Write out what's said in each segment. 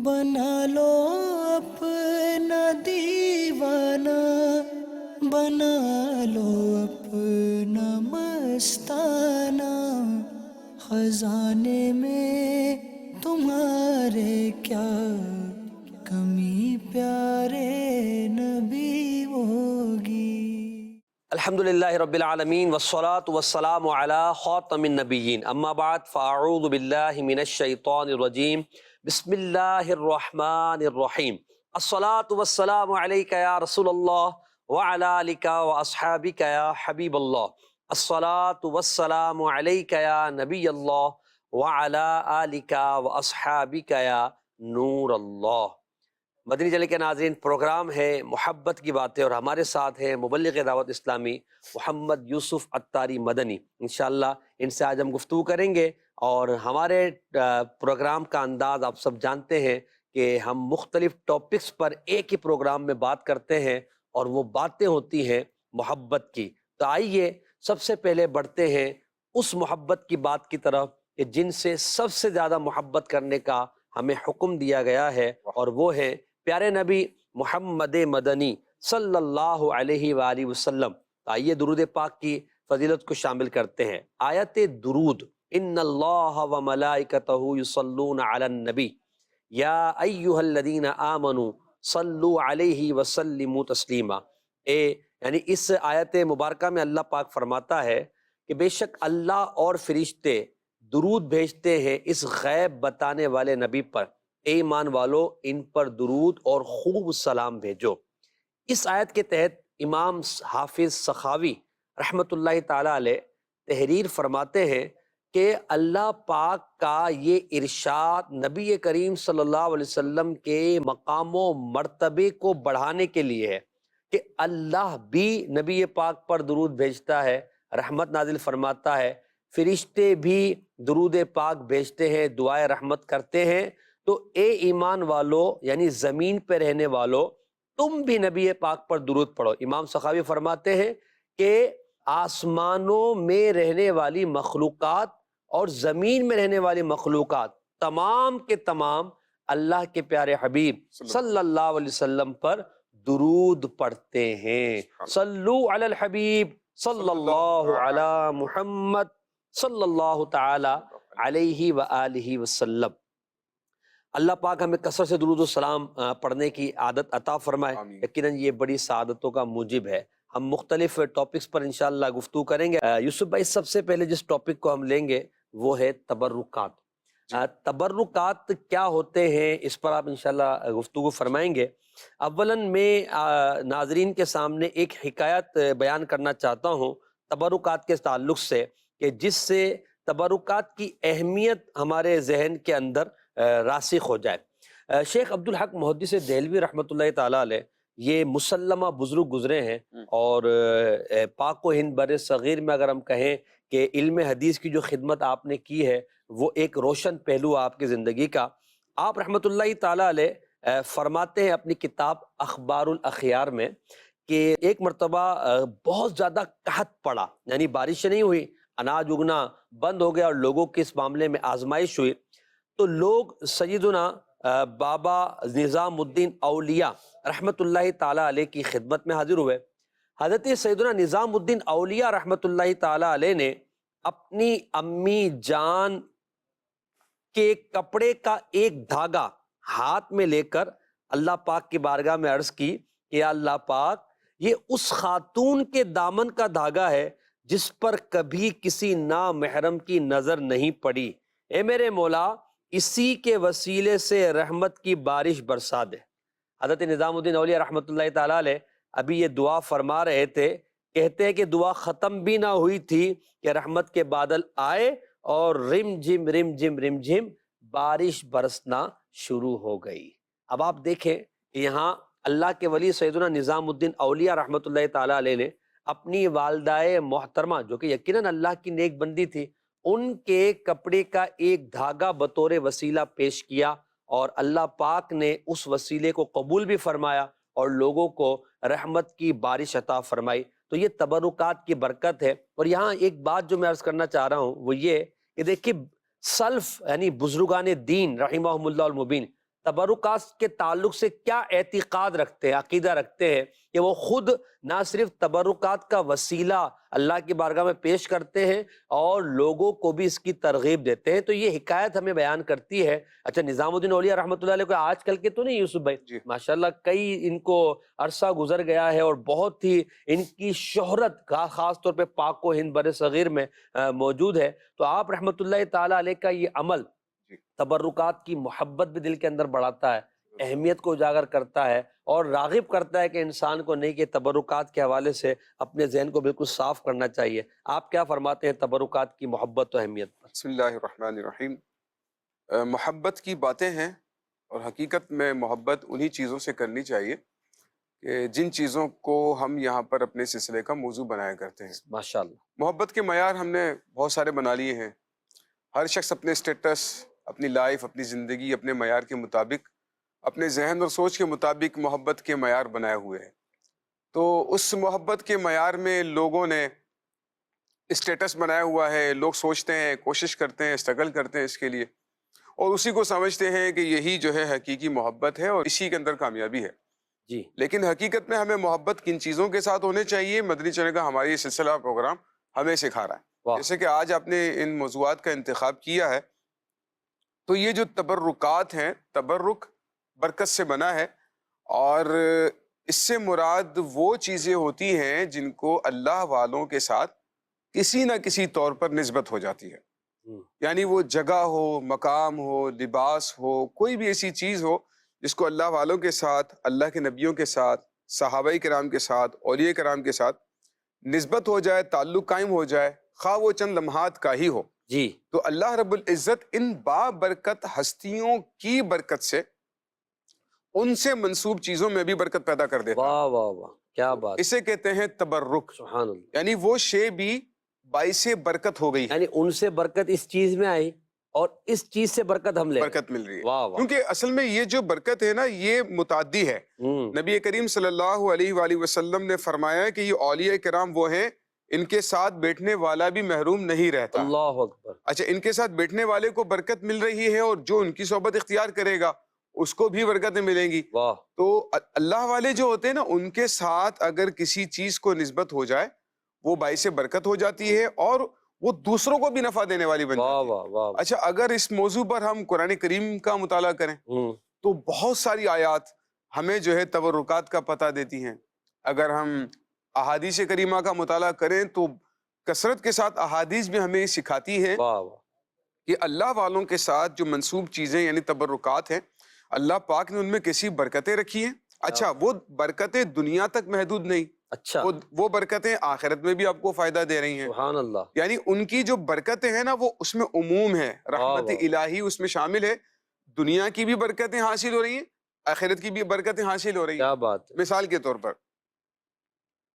بنا لو اپنا دیوانہ، بنا لو اپنا مستانہ، خزانے میں تمہارے کیا کمی پیارے نبی ہوگی۔ الحمدللہ رب العالمین والصلاة والسلام علی خاتم النبیین، اما بعد فاعوذ باللہ من الشیطان الرجیم، بسم اللہ الرحمن الرحیم۔ الصلاة والسلام علیک یا رسول اللہ وعلی آلک واصحابک یا حبیب اللہ۔ الصلاة والسلام علیک یا نبی اللہ وعلی آلک واصحابک یا نور اللہ۔ مدنی چینل کے ناظرین، پروگرام ہے محبت کی باتیں اور ہمارے ساتھ ہیں مبلغ دعوت اسلامی محمد یوسف عطاری مدنی۔ انشاءاللہ ان سے آج ہم گفتگو کریں گے، اور ہمارے پروگرام کا انداز آپ سب جانتے ہیں کہ ہم مختلف ٹاپکس پر ایک ہی پروگرام میں بات کرتے ہیں، اور وہ باتیں ہوتی ہیں محبت کی۔ تو آئیے سب سے پہلے بڑھتے ہیں اس محبت کی بات کی طرف کہ جن سے سب سے زیادہ محبت کرنے کا ہمیں حکم دیا گیا ہے، اور وہ ہے پیارے نبی محمد مدنی صلی اللہ علیہ وآلہ وسلم۔ آئیے درود پاک کی فضیلت کو شامل کرتے ہیں۔ آیت درود، ان اللہ وملائکتہ یصلون علی النبی یا ایہا الذین آمنوا صلوا علیہ وسلموا تسلیما۔ یعنی اس آیت مبارکہ میں اللہ پاک فرماتا ہے کہ بے شک اللہ اور فرشتے درود بھیجتے ہیں اس غیب بتانے والے نبی پر، اے ایمان والو ان پر درود اور خوب سلام بھیجو۔ اس آیت کے تحت امام حافظ سخاوی رحمۃ اللہ تعالی علیہ تحریر فرماتے ہیں کہ اللہ پاک کا یہ ارشاد نبی کریم صلی اللہ علیہ وسلم کے مقام و مرتبے کو بڑھانے کے لیے ہے کہ اللہ بھی نبی پاک پر درود بھیجتا ہے، رحمت نازل فرماتا ہے، فرشتے بھی درود پاک بھیجتے ہیں، دعائے رحمت کرتے ہیں۔ تو اے ایمان والو، یعنی زمین پہ رہنے والو، تم بھی نبی پاک پر درود پڑھو۔ امام سخاوی فرماتے ہیں کہ آسمانوں میں رہنے والی مخلوقات اور زمین میں رہنے والی مخلوقات تمام کے تمام اللہ کے پیارے حبیب صلی اللہ علیہ وسلم پر درود پڑھتے ہیں۔ صلو علی الحبیب صلی اللہ علی محمد صلی اللہ تعالی علیہ وآلہ وسلم۔ اللہ پاک ہمیں کثرت سے درود و سلام پڑھنے کی عادت عطا فرمائے، یقیناً یہ بڑی سعادتوں کا موجب ہے۔ ہم مختلف ٹاپکس پر انشاءاللہ گفتگو کریں گے۔ یوسف بھائی، سب سے پہلے جس ٹاپک کو ہم لیں گے وہ ہے تبرکات۔ تبرکات کیا ہوتے ہیں، اس پر آپ انشاءاللہ گفتگو فرمائیں گے۔ اولاً میں ناظرین کے سامنے ایک حکایت بیان کرنا چاہتا ہوں تبرکات کے تعلق سے، کہ جس سے تبرکات کی اہمیت ہمارے ذہن کے اندر راسخ ہو جائے۔ شیخ عبدالحق محدث دہلوی رحمۃ اللہ تعالیٰ علیہ یہ مسلمہ بزرگ گزرے ہیں، اور پاک و ہند بر صغیر میں اگر ہم کہیں کہ علم حدیث کی جو خدمت آپ نے کی ہے وہ ایک روشن پہلو آپ کی زندگی کا۔ آپ رحمۃ اللہ تعالیٰ علیہ فرماتے ہیں اپنی کتاب اخبار الاخیار میں کہ ایک مرتبہ بہت زیادہ قحط پڑا، یعنی بارشیں نہیں ہوئی، اناج اگنا بند ہو گیا، اور لوگوں کی اس معاملے میں آزمائش ہوئی۔ تو لوگ سیدنا بابا نظام الدین اولیاء رحمۃ اللہ تعالیٰ علیہ کی خدمت میں حاضر ہوئے۔ حضرت سیدنا نظام الدین اولیاء رحمۃ اللہ تعالیٰ علیہ نے اپنی امی جان کے کپڑے کا ایک دھاگا ہاتھ میں لے کر اللہ پاک کی بارگاہ میں عرض کی کہ یا اللہ پاک، یہ اس خاتون کے دامن کا دھاگا ہے جس پر کبھی کسی نامحرم کی نظر نہیں پڑی، اے میرے مولا اسی کے وسیلے سے رحمت کی بارش برسا دے۔ حضرت نظام الدین اولیاء رحمۃ اللہ تعالیٰ علیہ ابھی یہ دعا فرما رہے تھے، کہتے ہیں کہ دعا ختم بھی نہ ہوئی تھی کہ رحمت کے بادل آئے اور رم جھم رم جھم رم جھم بارش برسنا شروع ہو گئی۔ اب آپ دیکھیں کہ یہاں اللہ کے ولی سیدنا نظام الدین اولیاء رحمۃ اللہ تعالیٰ علیہ نے اپنی والدہ محترمہ، جو کہ یقیناً اللہ کی نیک بندی تھی، ان کے کپڑے کا ایک دھاگا بطور وسیلہ پیش کیا، اور اللہ پاک نے اس وسیلے کو قبول بھی فرمایا اور لوگوں کو رحمت کی بارش عطا فرمائی۔ تو یہ تبرکات کی برکت ہے۔ اور یہاں ایک بات جو میں عرض کرنا چاہ رہا ہوں وہ یہ کہ دیکھیے، سلف یعنی بزرگان دین رحمہم اللہ المبین، تبرکات کے تعلق سے کیا اعتقاد رکھتے ہیں، عقیدہ رکھتے ہیں کہ وہ خود نہ صرف تبرکات کا وسیلہ اللہ کی بارگاہ میں پیش کرتے ہیں اور لوگوں کو بھی اس کی ترغیب دیتے ہیں. تو یہ حکایت ہمیں بیان کرتی ہے. اچھا، نظام الدین اولیاء رحمۃ اللہ علیہ کو آج کل کے تو نہیں یوسف بھائی، جی ماشاءاللہ کئی ان کو عرصہ گزر گیا ہے اور بہت ہی ان کی شہرت خاص طور پہ پاک و ہند بر صغیر میں موجود ہے. تو آپ رحمۃ اللہ تعالیٰ علیہ کا یہ عمل جی تبرکات کی محبت بھی دل کے اندر بڑھاتا ہے، اہمیت کو اجاگر کرتا ہے اور راغب کرتا ہے کہ انسان کو نہیں کہ تبرکات کے حوالے سے اپنے ذہن کو بالکل صاف کرنا چاہیے. آپ کیا فرماتے ہیں تبرکات کی محبت و اہمیت پر؟ بسم اللہ الرحمن الرحیم. محبت کی باتیں ہیں اور حقیقت میں محبت انہی چیزوں سے کرنی چاہیے کہ جن چیزوں کو ہم یہاں پر اپنے سلسلے کا موضوع بنایا کرتے ہیں. ماشاءاللہ. محبت کے معیار ہم نے بہت سارے بنا لیے ہیں. ہر شخص اپنے اسٹیٹس، اپنی لائف، اپنی زندگی اپنے معیار کے مطابق، اپنے ذہن اور سوچ کے مطابق محبت کے معیار بنائے ہوئے ہیں. تو اس محبت کے معیار میں لوگوں نے اسٹیٹس بنایا ہوا ہے. لوگ سوچتے ہیں، کوشش کرتے ہیں، اسٹرگل کرتے ہیں اس کے لیے، اور اسی کو سمجھتے ہیں کہ یہی جو ہے حقیقی محبت ہے اور اسی کے اندر کامیابی ہے. جی لیکن حقیقت میں ہمیں محبت کن چیزوں کے ساتھ ہونے چاہیے، مدنی چینل کا ہماری یہ سلسلہ پروگرام ہمیں سکھا رہا ہے. واہ. جیسے کہ آج آپ نے ان موضوعات کا انتخاب کیا ہے، تو یہ جو تبرکات ہیں، تبرک برکت سے بنا ہے، اور اس سے مراد وہ چیزیں ہوتی ہیں جن کو اللہ والوں کے ساتھ کسی نہ کسی طور پر نسبت ہو جاتی ہے. یعنی وہ جگہ ہو، مقام ہو، لباس ہو، کوئی بھی ایسی چیز ہو جس کو اللہ والوں کے ساتھ، اللہ کے نبیوں کے ساتھ، صحابہ کرام کے ساتھ، اولیاء کرام کے ساتھ نسبت ہو جائے، تعلق قائم ہو جائے، خواہ وہ چند لمحات کا ہی ہو. جی تو اللہ رب العزت ان بابرکت ہستیوں کی برکت سے ان سے منسوب چیزوں میں بھی برکت پیدا کر دیتا ہے. واہ واہ واہ، کیا بات. اسے کہتے ہیں تبرک. سبحان اللہ. یعنی وہ شے بھی باعث برکت ہو گئی ہے، یعنی ان سے برکت اس چیز میں آئی اور اس چیز سے برکت ہم لے رہے ہیں. برکت مل رہی ہے. واہ واہ. کیونکہ اصل میں یہ جو برکت ہے نا، یہ متعدی ہے. نبی کریم صلی اللہ علیہ وآلہ وسلم نے فرمایا کہ یہ اولیاء کرام وہ ہیں ان کے ساتھ بیٹھنے والا بھی محروم نہیں رہتا. اللہ اکبر. اچھا، ان کے ساتھ بیٹھنے والے کو برکت مل رہی ہے اور جو ان کی صحبت اختیار کرے گا اس کو بھی برکتیں ملیں گی. واہ. تو اللہ والے جو ہوتے ہیں نا، ان کے ساتھ اگر کسی چیز کو نسبت ہو جائے وہ باعث برکت ہو جاتی ہے اور وہ دوسروں کو بھی نفع دینے والی بن واہ جاتی ہے. واہ واہ. اچھا، اگر اس موضوع پر ہم قرآن کریم کا مطالعہ کریں تو بہت ساری آیات ہمیں جو ہے تبرکات کا پتہ دیتی ہیں. اگر ہم احادیث کریمہ کا مطالعہ کریں تو کثرت کے ساتھ احادیث بھی ہمیں سکھاتی ہیں واہ واہ. کہ اللہ والوں کے ساتھ جو منسوب چیزیں یعنی تبرکات ہیں، اللہ پاک نے ان میں کیسی برکتیں رکھی ہیں. اچھا، وہ برکتیں دنیا تک محدود نہیں، اچھا. وہ برکتیں آخرت میں بھی آپ کو فائدہ دے رہی ہیں. سبحان اللہ. یعنی ان کی جو برکتیں ہیں نا، وہ اس میں عموم ہے، رحمت واہ. الہی اس میں شامل ہے. دنیا کی بھی برکتیں حاصل ہو رہی ہیں، آخرت کی بھی برکتیں حاصل ہو رہی ہیں. کیا بات ہے. مثال کے طور پر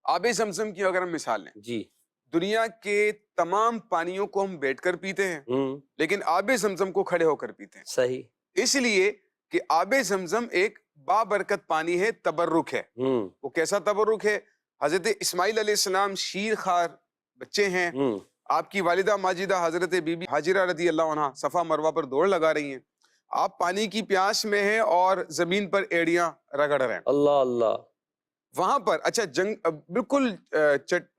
آب زمزم کی اگر ہم مثال لیں، جی. دنیا کے تمام پانیوں کو ہم بیٹھ کر پیتے ہیں، لیکن آب زمزم کو کھڑے ہو کر پیتے ہیں. صحیح. اس لیے کہ آب زمزم ایک بابرکت پانی ہے، تبرک ہے. وہ کیسا تبرک ہے؟ حضرت اسماعیل علیہ السلام شیر خوار بچے ہیں، آپ کی والدہ ماجدہ حضرت بی بی ہاجرہ رضی اللہ عنہ صفا مروہ پر دوڑ لگا رہی ہیں، آپ پانی کی پیاس میں ہیں اور زمین پر ایڑیاں رگڑ رہے ہیں. اللہ اللہ. وہاں پر اچھا بالکل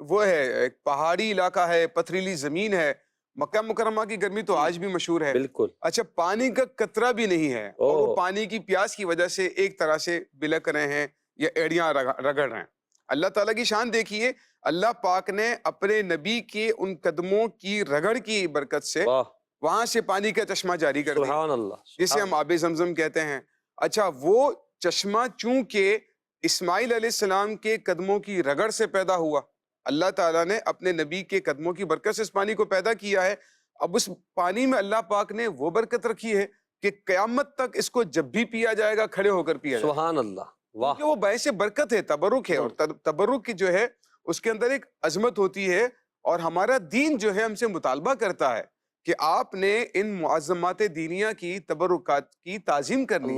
وہ ہے، ایک پہاڑی علاقہ ہے، پتھریلی زمین ہے. مکہ مکرمہ کی گرمی تو آج بھی مشہور ہے. بالکل. اچھا، پانی کا قطرہ بھی نہیں ہے اور وہ پانی کی پیاس کی وجہ سے ایک طرح سے بلک رہے ہیں یا ایڑیاں رگڑ رہے ہیں. اللہ تعالیٰ کی شان دیکھیے، اللہ پاک نے اپنے نبی کے ان قدموں کی رگڑ کی برکت سے وہاں سے پانی کا چشمہ جاری کر دیا، سبحان اللہ، جسے ہم آب زمزم کہتے ہیں. اچھا، وہ چشمہ چونکہ اسماعیل علیہ السلام کے قدموں کی رگڑ سے پیدا ہوا، اللہ تعالیٰ نے اپنے نبی کے قدموں کی برکت سے اس پانی کو پیدا کیا ہے. اب اس پانی میں اللہ پاک نے وہ برکت رکھی ہے کہ قیامت تک اس کو جب بھی پیا جائے گا کھڑے ہو کر پیا جائے گا. سبحان اللہ. واہ. کہ وہ باعث برکت ہے، تبرک ہے. اور تبرک کی جو ہے اس کے اندر ایک عظمت ہوتی ہے، اور ہمارا دین جو ہے ہم سے مطالبہ کرتا ہے کہ آپ نے ان معظمات دینیہ کی تبرکات کی تعظیم کرنی،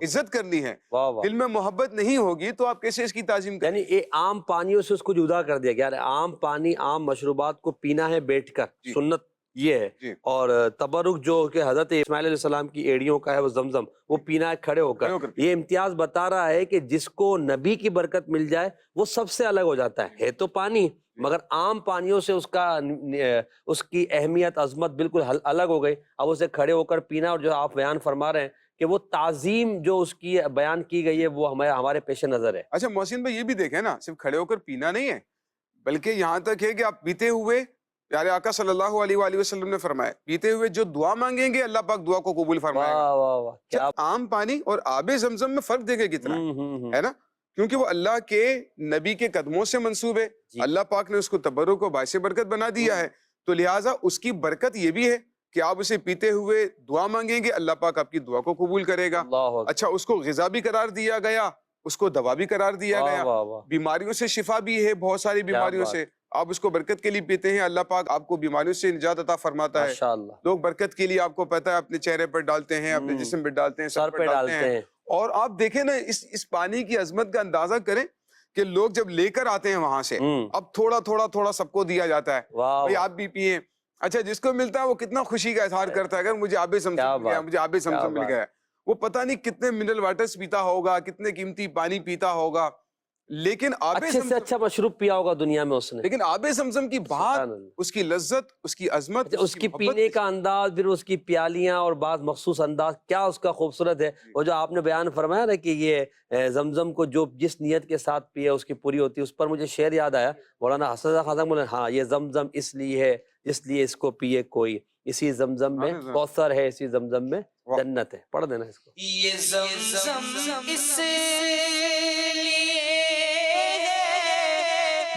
عزت کرنی ہے. دل میں محبت نہیں ہوگی تو آپ کیسے اس کی تعظیم کریں؟ یعنی یہ عام پانیوں سے اس کو جدا کر دیا گیا. عام پانی، عام مشروبات کو پینا ہے بیٹھ کر، سنت یہ ہے. جی. اور تبرک جو کہ حضرت اسماعیل علیہ السلام کی ایڑیوں کا ہے وہ زمزم، وہ پینا ہے کھڑے ہو کر. یہ امتیاز بتا رہا ہے کہ جس کو نبی کی برکت مل جائے وہ سب سے الگ ہو جاتا ہے تو پانی، مگر عام پانیوں سے اس کی اہمیت عظمت بالکل الگ ہو گئی. اب اسے کھڑے ہو کر پینا، اور جو آپ بیان فرما رہے ہیں کہ وہ تعظیم جو اس کی بیان کی گئی ہے وہ ہمارے پیش نظر ہے. اچھا محسن بھائی، یہ بھی دیکھیں نا، صرف کھڑے ہو کر پینا نہیں ہے، بلکہ یہاں تک ہے کہ آپ پیتے ہوئے، پیارے آقا صلی اللہ علیہ وآلہ وسلم نے فرمایا، پیتے ہوئے جو دعا مانگیں گے اللہ پاک دعا کو قبول فرمائے گا. واہ واہ واہ، کیا عام پانی اور آب زمزم میں فرق دیکھے کتنا ہے نا، کیونکہ وہ اللہ کے نبی کے قدموں سے منسوب ہے. اللہ پاک نے اس کو تبرک و باعث برکت بنا دیا ہے، تو لہٰذا اس کی برکت یہ بھی ہے کہ آپ اسے پیتے ہوئے دعا مانگیں گے اللہ پاک آپ کی دعا کو قبول کرے گا. اچھا، اس کو غذا بھی قرار دیا گیا، اس کو دوا بھی قرار دیا گیا، بیماریوں سے شفا بھی ہے، بہت ساری بیماریوں سے. آپ اس کو برکت کے لیے پیتے ہیں، اللہ پاک آپ کو بیماریوں سے نجات عطا فرماتا ہے. لوگ برکت کے لیے، آپ کو پتہ ہے، اپنے چہرے پر ڈالتے ہیں، اپنے جسم پہ ڈالتے ہیں، سر پہ ڈالتے ہیں. اور آپ دیکھیں نا، اس پانی کی عظمت کا اندازہ کریں کہ لوگ جب لے کر آتے ہیں وہاں سے، اب تھوڑا تھوڑا تھوڑا سب کو دیا جاتا ہے، بھائی آپ بھی پیئیں. اچھا، جس کو ملتا ہے وہ کتنا خوشی کا اظہار کرتا ہے، اگر مجھے آب زمزم مل گیا، مجھے آب زمزم مل گیا. وہ پتہ نہیں کتنے منرل واٹرز پیتا ہوگا، کتنے قیمتی پانی پیتا ہوگا، لیکن اچھے سے اچھا مشروب پیا ہوگا دنیا میں اس نے، لیکن آب زمزم کی بات، اس کی لذت، اس کی عظمت، اس کی پینے کا انداز، پھر اس کی پیالیاں اور بعض مخصوص انداز کیا اس کا خوبصورت ہے. وہ جو آپ نے بیان فرمایا نا کہ یہ زمزم کو جو جس نیت کے ساتھ پیے اس کی پوری ہوتی ہے، اس پر مجھے شعر یاد آیا، مولانا حسن رضا خان بولے، ہاں یہ زمزم اس لیے ہے اس لیے اس کو پیے کوئی، اسی زمزم میں کوثر ہے، اسی زمزم میں جنت ہے. پڑھ دینا اس کو. یہ زمزم اس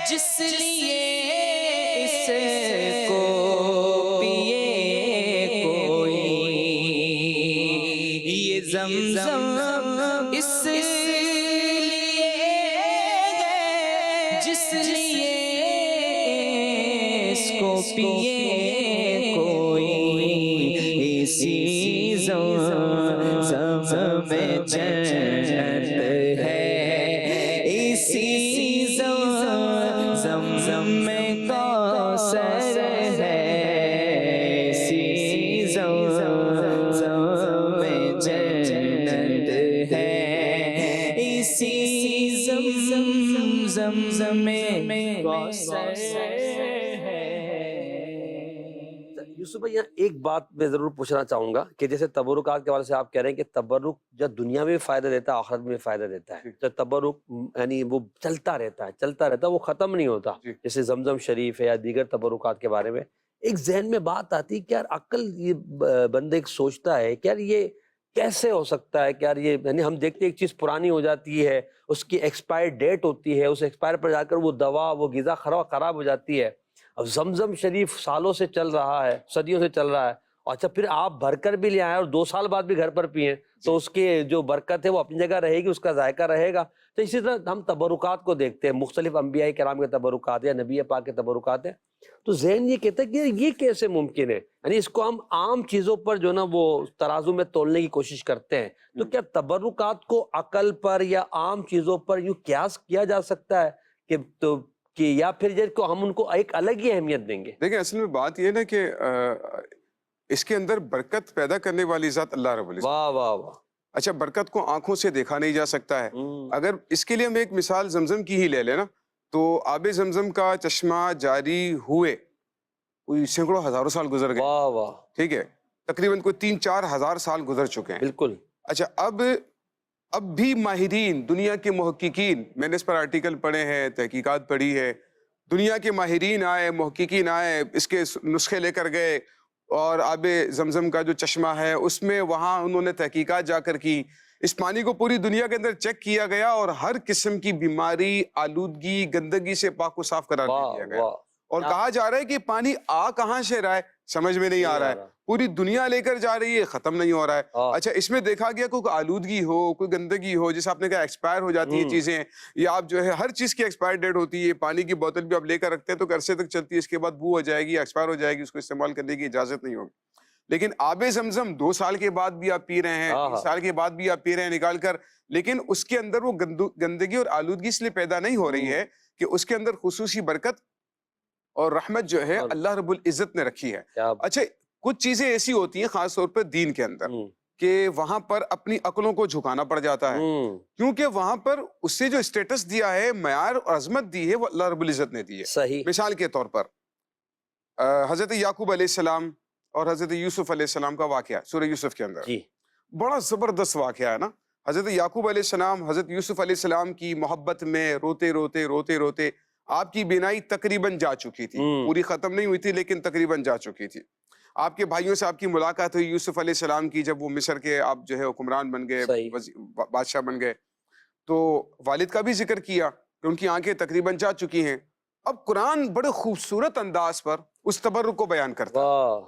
جس لیے اس کو پیے کوئی، یہ زمزم اس لیے جس لیے اس کو پیے کوئی، اسی زمزم میں جنت ہے، اسی زمزم میں کوثر ہے، اسی زمزم میں جنت ہے، اسی زمزم میں کوثر ہے. یوسف بھائی، یہاں ایک بات میں ضرور پوچھنا چاہوں گا کہ جیسے تبرکات کے حوالے سے آپ کہہ رہے ہیں کہ تبرک جب دنیا میں بھی فائدہ دیتا ہے، آخرت میں بھی فائدہ دیتا ہے. جب تبرک یعنی وہ چلتا رہتا ہے، وہ ختم نہیں ہوتا. جیسے زمزم شریف ہے یا دیگر تبرکات کے بارے میں ایک ذہن میں بات آتی کہ یار عقل، یہ بندے ایک سوچتا ہے کہ یار یہ کیسے ہو سکتا ہے کہ یار یہ، یعنی ہم دیکھتے ایک چیز پرانی ہو جاتی ہے، اس کی ایکسپائر ڈیٹ ہوتی ہے، اس ایکسپائر پر جا کر وہ دوا، وہ غذا خراب ہو جاتی ہے. اب زمزم شریف سالوں سے چل رہا ہے، صدیوں سے چل رہا ہے، اور اچھا پھر آپ بھر کر بھی لے آئیں اور 2 سال بعد بھی گھر پر پئیں تو اس کی جو برکت ہے وہ اپنی جگہ رہے گی، اس کا ذائقہ رہے گا. تو اسی طرح ہم تبرکات کو دیکھتے ہیں، مختلف انبیاء کرام کے تبرکات یا نبی پاک کے تبرکات ہیں، تو ذہن یہ کہتا ہے کہ یہ کیسے ممکن ہے. یعنی اس کو ہم عام چیزوں پر جو نا وہ ترازو میں تولنے کی کوشش کرتے ہیں، تو کیا تبرکات کو عقل پر یا عام چیزوں پر یوں قیاس کیا جا سکتا ہے کہ یا پھر جس کو ہم ان کو ایک الگ ہی اہمیت دیں گے؟ دیکھیں، اصل میں بات یہ ہے نا کہ اس کے اندر برکت پیدا کرنے والی ذات اللہ رب العزت. واہ واہ واہ. اچھا، برکت کو آنکھوں سے دیکھا نہیں جا سکتا ہے. اگر اس کے لیے ہم ایک مثال زمزم کی ہی لے لیں نا، تو آب زمزم کا چشمہ جاری ہوئے کوئی سینکڑوں ہزاروں سال گزر گئے. واہ واہ. ٹھیک ہے، تقریباً کوئی 3-4 ہزار سال گزر چکے ہیں. بالکل. اچھا، اب بھی ماہرین، دنیا کے محققین، میں نے اس پر آرٹیکل پڑھے ہیں، تحقیقات پڑھی ہے، دنیا کے ماہرین آئے، محققین آئے، اس کے نسخے لے کر گئے، اور آب زمزم کا جو چشمہ ہے اس میں وہاں انہوں نے تحقیقات جا کر کی. اس پانی کو پوری دنیا کے اندر چیک کیا گیا اور ہر قسم کی بیماری، آلودگی، گندگی سے پاک و صاف قرار دیا گیا. اور کہا جا رہا ہے کہ پانی آ کہاں سے رہا ہے سمجھ میں نہیں آ رہا ہے، پوری دنیا لے کر جا رہی ہے، ختم نہیں ہو رہا ہے. اچھا، اس میں دیکھا گیا کوئی آلودگی ہو، کوئی گندگی ہو، جیسے آپ نے کہا ایکسپائر ہو جاتی ہیں چیزیں، یا آپ جو ہے ہر چیز کی ایکسپائر ڈیٹ ہوتی ہے. پانی کی بوتل بھی آپ لے کر رکھتے ہیں تو عرصے تک چلتی ہے، اس کے بعد بو ہو جائے گی، ایکسپائر ہو جائے گی، اس کو استعمال کرنے کی اجازت نہیں ہوگی. لیکن آب زمزم 2 سال کے بعد بھی آپ پی رہے ہیں، 3 سال کے بعد بھی آپ پی رہے ہیں نکال کر، لیکن اس کے اندر وہ گندگی اور آلودگی اس لیے پیدا نہیں ہو رہی ہے کہ اس کے اندر خصوصی برکت اور رحمت جو ہے اللہ رب العزت نے رکھی ہے. اچھا کچھ چیزیں ایسی ہوتی ہیں خاص طور پر دین کے اندر کہ وہاں پر اپنی عقلوں کو جھکانا پڑ جاتا ہے, کیونکہ وہاں پر اس سے جو اسٹیٹس دیا ہے, معیار اور عظمت دی ہے, وہ اللہ رب العزت نے دی ہے. صحیح. مثال کے طور پر حضرت یعقوب علیہ السلام اور حضرت یوسف علیہ السلام کا واقعہ سورہ یوسف کے اندر بڑا زبردست واقعہ ہے نا. حضرت یعقوب علیہ السلام حضرت یوسف علیہ السلام کی محبت میں روتے روتے روتے روتے آپ کی بینائی تقریباً جا چکی تھی, پوری ختم نہیں ہوئی تھی لیکن تقریباً جا چکی تھی. آپ کے بھائیوں سے آپ کی ملاقات ہوئی یوسف علیہ السلام کی, جب وہ مصر کے آپ جو ہے حکمران بن گئے, بادشاہ بن گئے, تو والد کا بھی ذکر کیا کہ ان کی آنکھیں تقریباً جا چکی ہیں. اب قرآن بڑے خوبصورت انداز پر اس تبرک کو بیان کرتا ہے.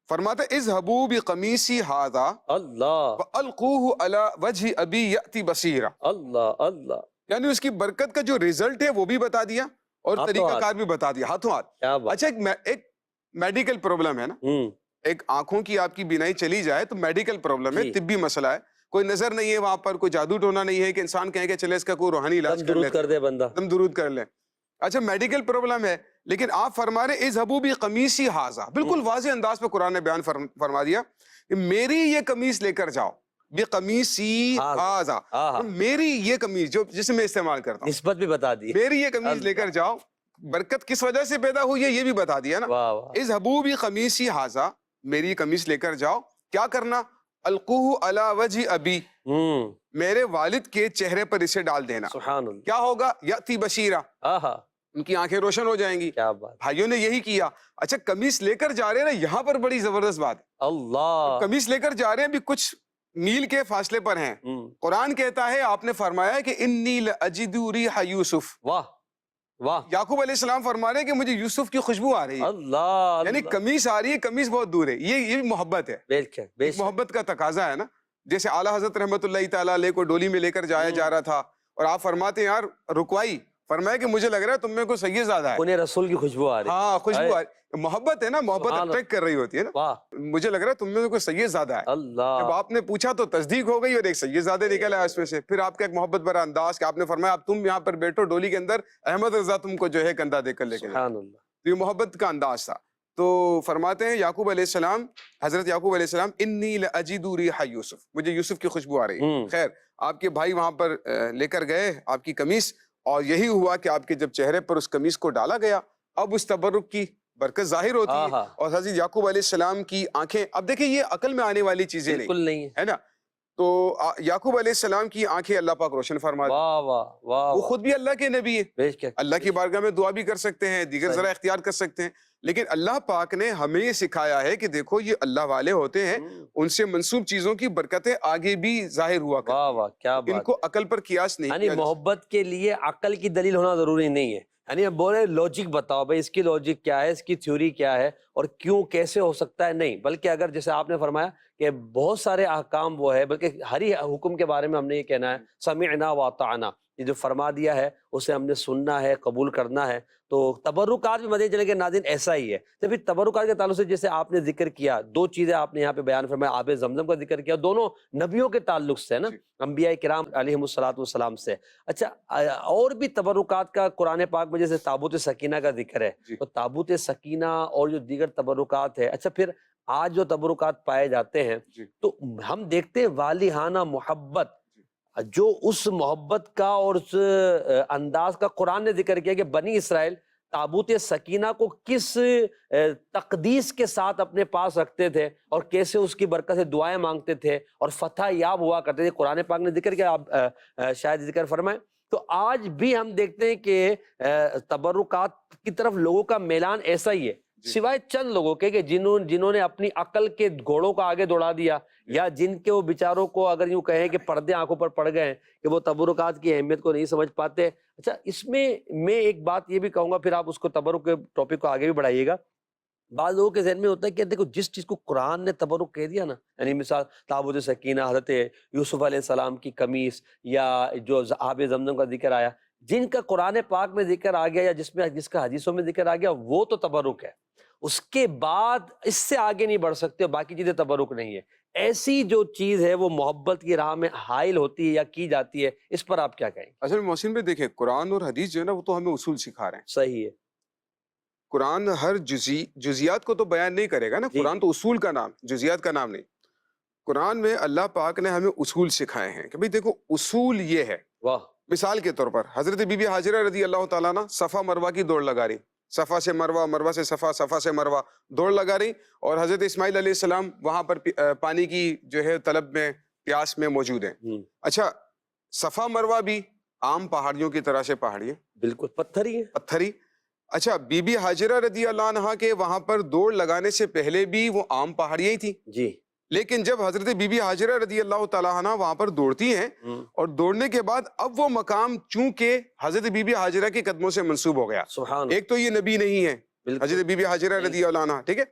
فرماتا ہے اذهبوا بقمیصی ھذا فالقوه علی وجه ابی یأتی بصیرا. اللہ اللہ, یعنی اس کی برکت کا جو ریزلٹ ہے وہ بھی بتا دیا اور طریقہ کار بھی بتا دیا, ہاتھوں ہاتھ. اچھا ایک میڈیکل پرابلم ہے نا, ایک آنکھوں کی آپ کی بینائی چلی جائے تو میڈیکل پرابلم ہے, طبی مسئلہ ہے, کوئی نظر نہیں ہے وہاں پر, کوئی جادو ٹونا نہیں ہے کہ انسان کہیں کہ چلے اس کا کوئی روحانی علاج کر دے بندہ, دم درود کر لے. اچھا میڈیکل پرابلم ہے, لیکن آپ فرما رہے اذهبوا بقمیصی ھذا, بالکل واضح انداز پہ قرآن نے بیان فرما دیا کہ میری یہ قمیص لے کر جاؤ, بقمیصی ھذا, میری یہ قمیص جو جسے میں استعمال کرتا ہوں, نسبت بھی بتا دی, میری یہ قمیص لے کر جاؤ. برکت کس وجہ سے پیدا ہوئی ہے یہ بھی بتا دیا نا. اذهبوا بقمیصی ھذا, میری قمیص لے کر جاؤ, کیا کرنا, القوہ علی وجہ ابی, میرے والد کے چہرے پر اسے ڈال دینا. سبحان اللہ. کیا ہوگا, یأتی بصیرا, ان کی آنکھیں روشن ہو جائیں گی. کیا بات, بھائیوں نے یہی کیا. اچھا قمیص لے کر جا رہے ہیں نا, یہاں پر بڑی زبردست بات ہے. اللہ, قمیص لے کر جا رہے ہیں, بھی کچھ میل کے فاصلے پر ہیں. قرآن کہتا ہے, آپ نے فرمایا کہ انی لاجد ریح یوسف. واہ واہ. یعقوب علیہ السلام فرما رہے ہیں کہ مجھے یوسف کی خوشبو آ رہی ہے. اللہ, یعنی قمیص آ رہی ہے, قمیص بہت دور ہے. یہ محبت ہے, محبت کا تقاضا ہے نا. جیسے اعلیٰ حضرت رحمۃ اللہ تعالیٰ علیہ کو ڈولی میں لے کر جایا جا رہا تھا اور آپ فرماتے ہیں یار رکوائی, فرمایا کہ مجھے لگ رہا ہے تم میں کوئی سید زیادہ ہے, انہیں رسول کی خوشبو آ رہی ہے. ہاں خوشبو آ رہی, محبت ہے نا, محبت اٹریکٹ کر رہی ہوتی ہے نا. مجھے لگ رہا ہے تم میں کوئی سید زیادہ ہے. جب آپ نے پوچھا تو تصدیق ہو گئی اور ایک سید زیادہ نکل آیا اس میں سے. پھر آپ کا ایک محبت بھرا انداز کہ آپ نے فرمایا اب تم یہاں پر بیٹھو ڈولی کے اندر, احمد رضا تم کو جو ہے کندھا دے کر لے کے جائے. تو یہ محبت کا انداز تھا. تو فرماتے ہیں یعقوب علیہ السلام, حضرت یعقوب علیہ السلام, انی لاجد ریح یوسف, مجھے یوسف کی خوشبو آ رہی ہے. خیر آپ کے بھائی وہاں پر لے کر گئے آپ کی قمیص, اور یہی ہوا کہ آپ کے جب چہرے پر اس قمیص کو ڈالا گیا, اب اس تبرک کی برکت ظاہر ہوتی ہے. اور حضرت یعقوب علیہ السلام کی آنکھیں, اب دیکھیں یہ عقل میں آنے والی چیزیں نہیں ہے نا. تو یعقوب علیہ السلام کی آنکھیں اللہ پاک روشن فرما دے. وہ خود بھی اللہ کے نبی ہے, اللہ کی بارگاہ میں دعا بھی کر سکتے ہیں, دیگر ذرائع اختیار کر سکتے ہیں, لیکن اللہ پاک نے ہمیں یہ سکھایا ہے کہ دیکھو یہ اللہ والے ہوتے ہیں, ان سے منسوب چیزوں کی برکتیں آگے بھی ظاہر ہوا کرتی, ان کو عقل پر قیاس نہیں. یعنی محبت کے لیے عقل کی دلیل ہونا ضروری نہیں ہے. یعنی بول رہے لاجک بتاؤ بھائی, اس کی لاجک کیا ہے, اس کی تھیوری کیا ہے اور کیوں کیسے ہو سکتا ہے, نہیں. بلکہ اگر جیسے آپ نے فرمایا کہ بہت سارے احکام وہ ہے, بلکہ ہر ہی حکم کے بارے میں ہم نے یہ کہنا ہے سمعنا واطعنا, یہ جو فرما دیا ہے اسے ہم نے سننا ہے, قبول کرنا ہے. تو تبرکات بھی مدنی چلے کے ناظرین ایسا ہی ہے. تو پھر تبرکات کے تعلق سے جیسے آپ نے ذکر کیا, دو چیزیں آپ نے یہاں پہ بیان فرمایا, آب زمزم کا ذکر کیا, دونوں نبیوں کے تعلق سے ہے نا, انبیاء کرام علیہم الصلوۃ والسلام سے. اچھا اور بھی تبرکات کا قرآن پاک میں جیسے تابوت سکینہ کا ذکر ہے, تو تابوت سکینہ اور جو دیگر تبرکات ہے. اچھا پھر آج جو تبرکات پائے جاتے ہیں تو ہم دیکھتے ہیں والہانہ محبت, جو اس محبت کا اور اس انداز کا قرآن نے ذکر کیا کہ بنی اسرائیل تابوت سکینہ کو کس تقدیس کے ساتھ اپنے پاس رکھتے تھے اور کیسے اس کی برکت سے دعائیں مانگتے تھے اور فتح یاب ہوا کرتے تھے. قرآن پاک نے ذکر کیا, آپ شاید ذکر فرمائیں. تو آج بھی ہم دیکھتے ہیں کہ تبرکات کی طرف لوگوں کا میلان ایسا ہی ہے, سوائے چند لوگوں کے کہ جنہوں نے اپنی عقل کے گھوڑوں کو آگے دوڑا دیا, یا جن کے وہ بیچاروں کو اگر یوں کہیں کہ پردے آنکھوں پر پڑ گئے ہیں کہ وہ تبرکات کی اہمیت کو نہیں سمجھ پاتے. اچھا اس میں ایک بات یہ بھی کہوں گا, پھر آپ اس کو تبرک کے ٹاپک کو آگے بھی بڑھائیے گا. بعض لوگوں کے ذہن میں ہوتا ہے کہ دیکھو جس چیز کو قرآن نے تبرک کہہ دیا نا, یعنی مثال تابوت سکینہ, حضرت یوسف علیہ السلام کی قمیص, یا جو آب زمزم کا ذکر آیا, جن کا قرآن پاک میں ذکر آ گیا یا جس کا حدیثوں میں ذکر آ گیا, وہ تو تبرک ہے. اس کے بعد اس سے آگے نہیں بڑھ سکتے, باقی چیزیں تبرک نہیں ہے. ایسی جو چیز ہے وہ محبت کی راہ میں حائل ہوتی ہے یا کی جاتی ہے, اس پر آپ کیا کہیں؟ اصل محسن بھائی دیکھیں, قرآن اور حدیث جو ہے نا وہ تو ہمیں اصول سکھا رہے ہیں. صحیح ہے. قرآن ہر جزیات کو تو بیان نہیں کرے گا نا. قرآن تو اصول کا نام، جزیات کا نام نہیں. قرآن میں اللہ پاک نے ہمیں اصول سکھائے ہیں کہ بھئی دیکھو اصول یہ ہے. واہ. مثال کے طور پر حضرت بی بی ہاجرہ رضی اللہ تعالیٰ عنہ صفا مروہ کی دوڑ لگا رہی، صفا سے مروہ، مروہ سے صفا، صفا سے مروہ دوڑ لگا رہی، اور حضرت اسماعیل علیہ السلام وہاں پر پانی کی جو ہے طلب میں، پیاس میں موجود ہیں. اچھا صفا مروہ بھی عام پہاڑیوں کی طرح سے پہاڑی ہے، بالکل پتھر ہی ہے. پتھری. اچھا بی بی ہاجرہ رضی اللہ عنہا کے وہاں پر دوڑ لگانے سے پہلے بھی وہ عام پہاڑیاں ہی تھیں. جی. لیکن جب حضرت بی بی ہاجرہ رضی اللہ تعالیٰ عنہ وہاں پر دوڑتی ہیں اور دوڑنے کے بعد اب وہ مقام چونکہ حضرت بی بی ہاجرہ کے قدموں سے منسوب ہو گیا. سبحان. ایک تو یہ نبی نہیں ہے حضرت بی بی ہاجرہ رضی اللہ عنہ، ٹھیک ہے.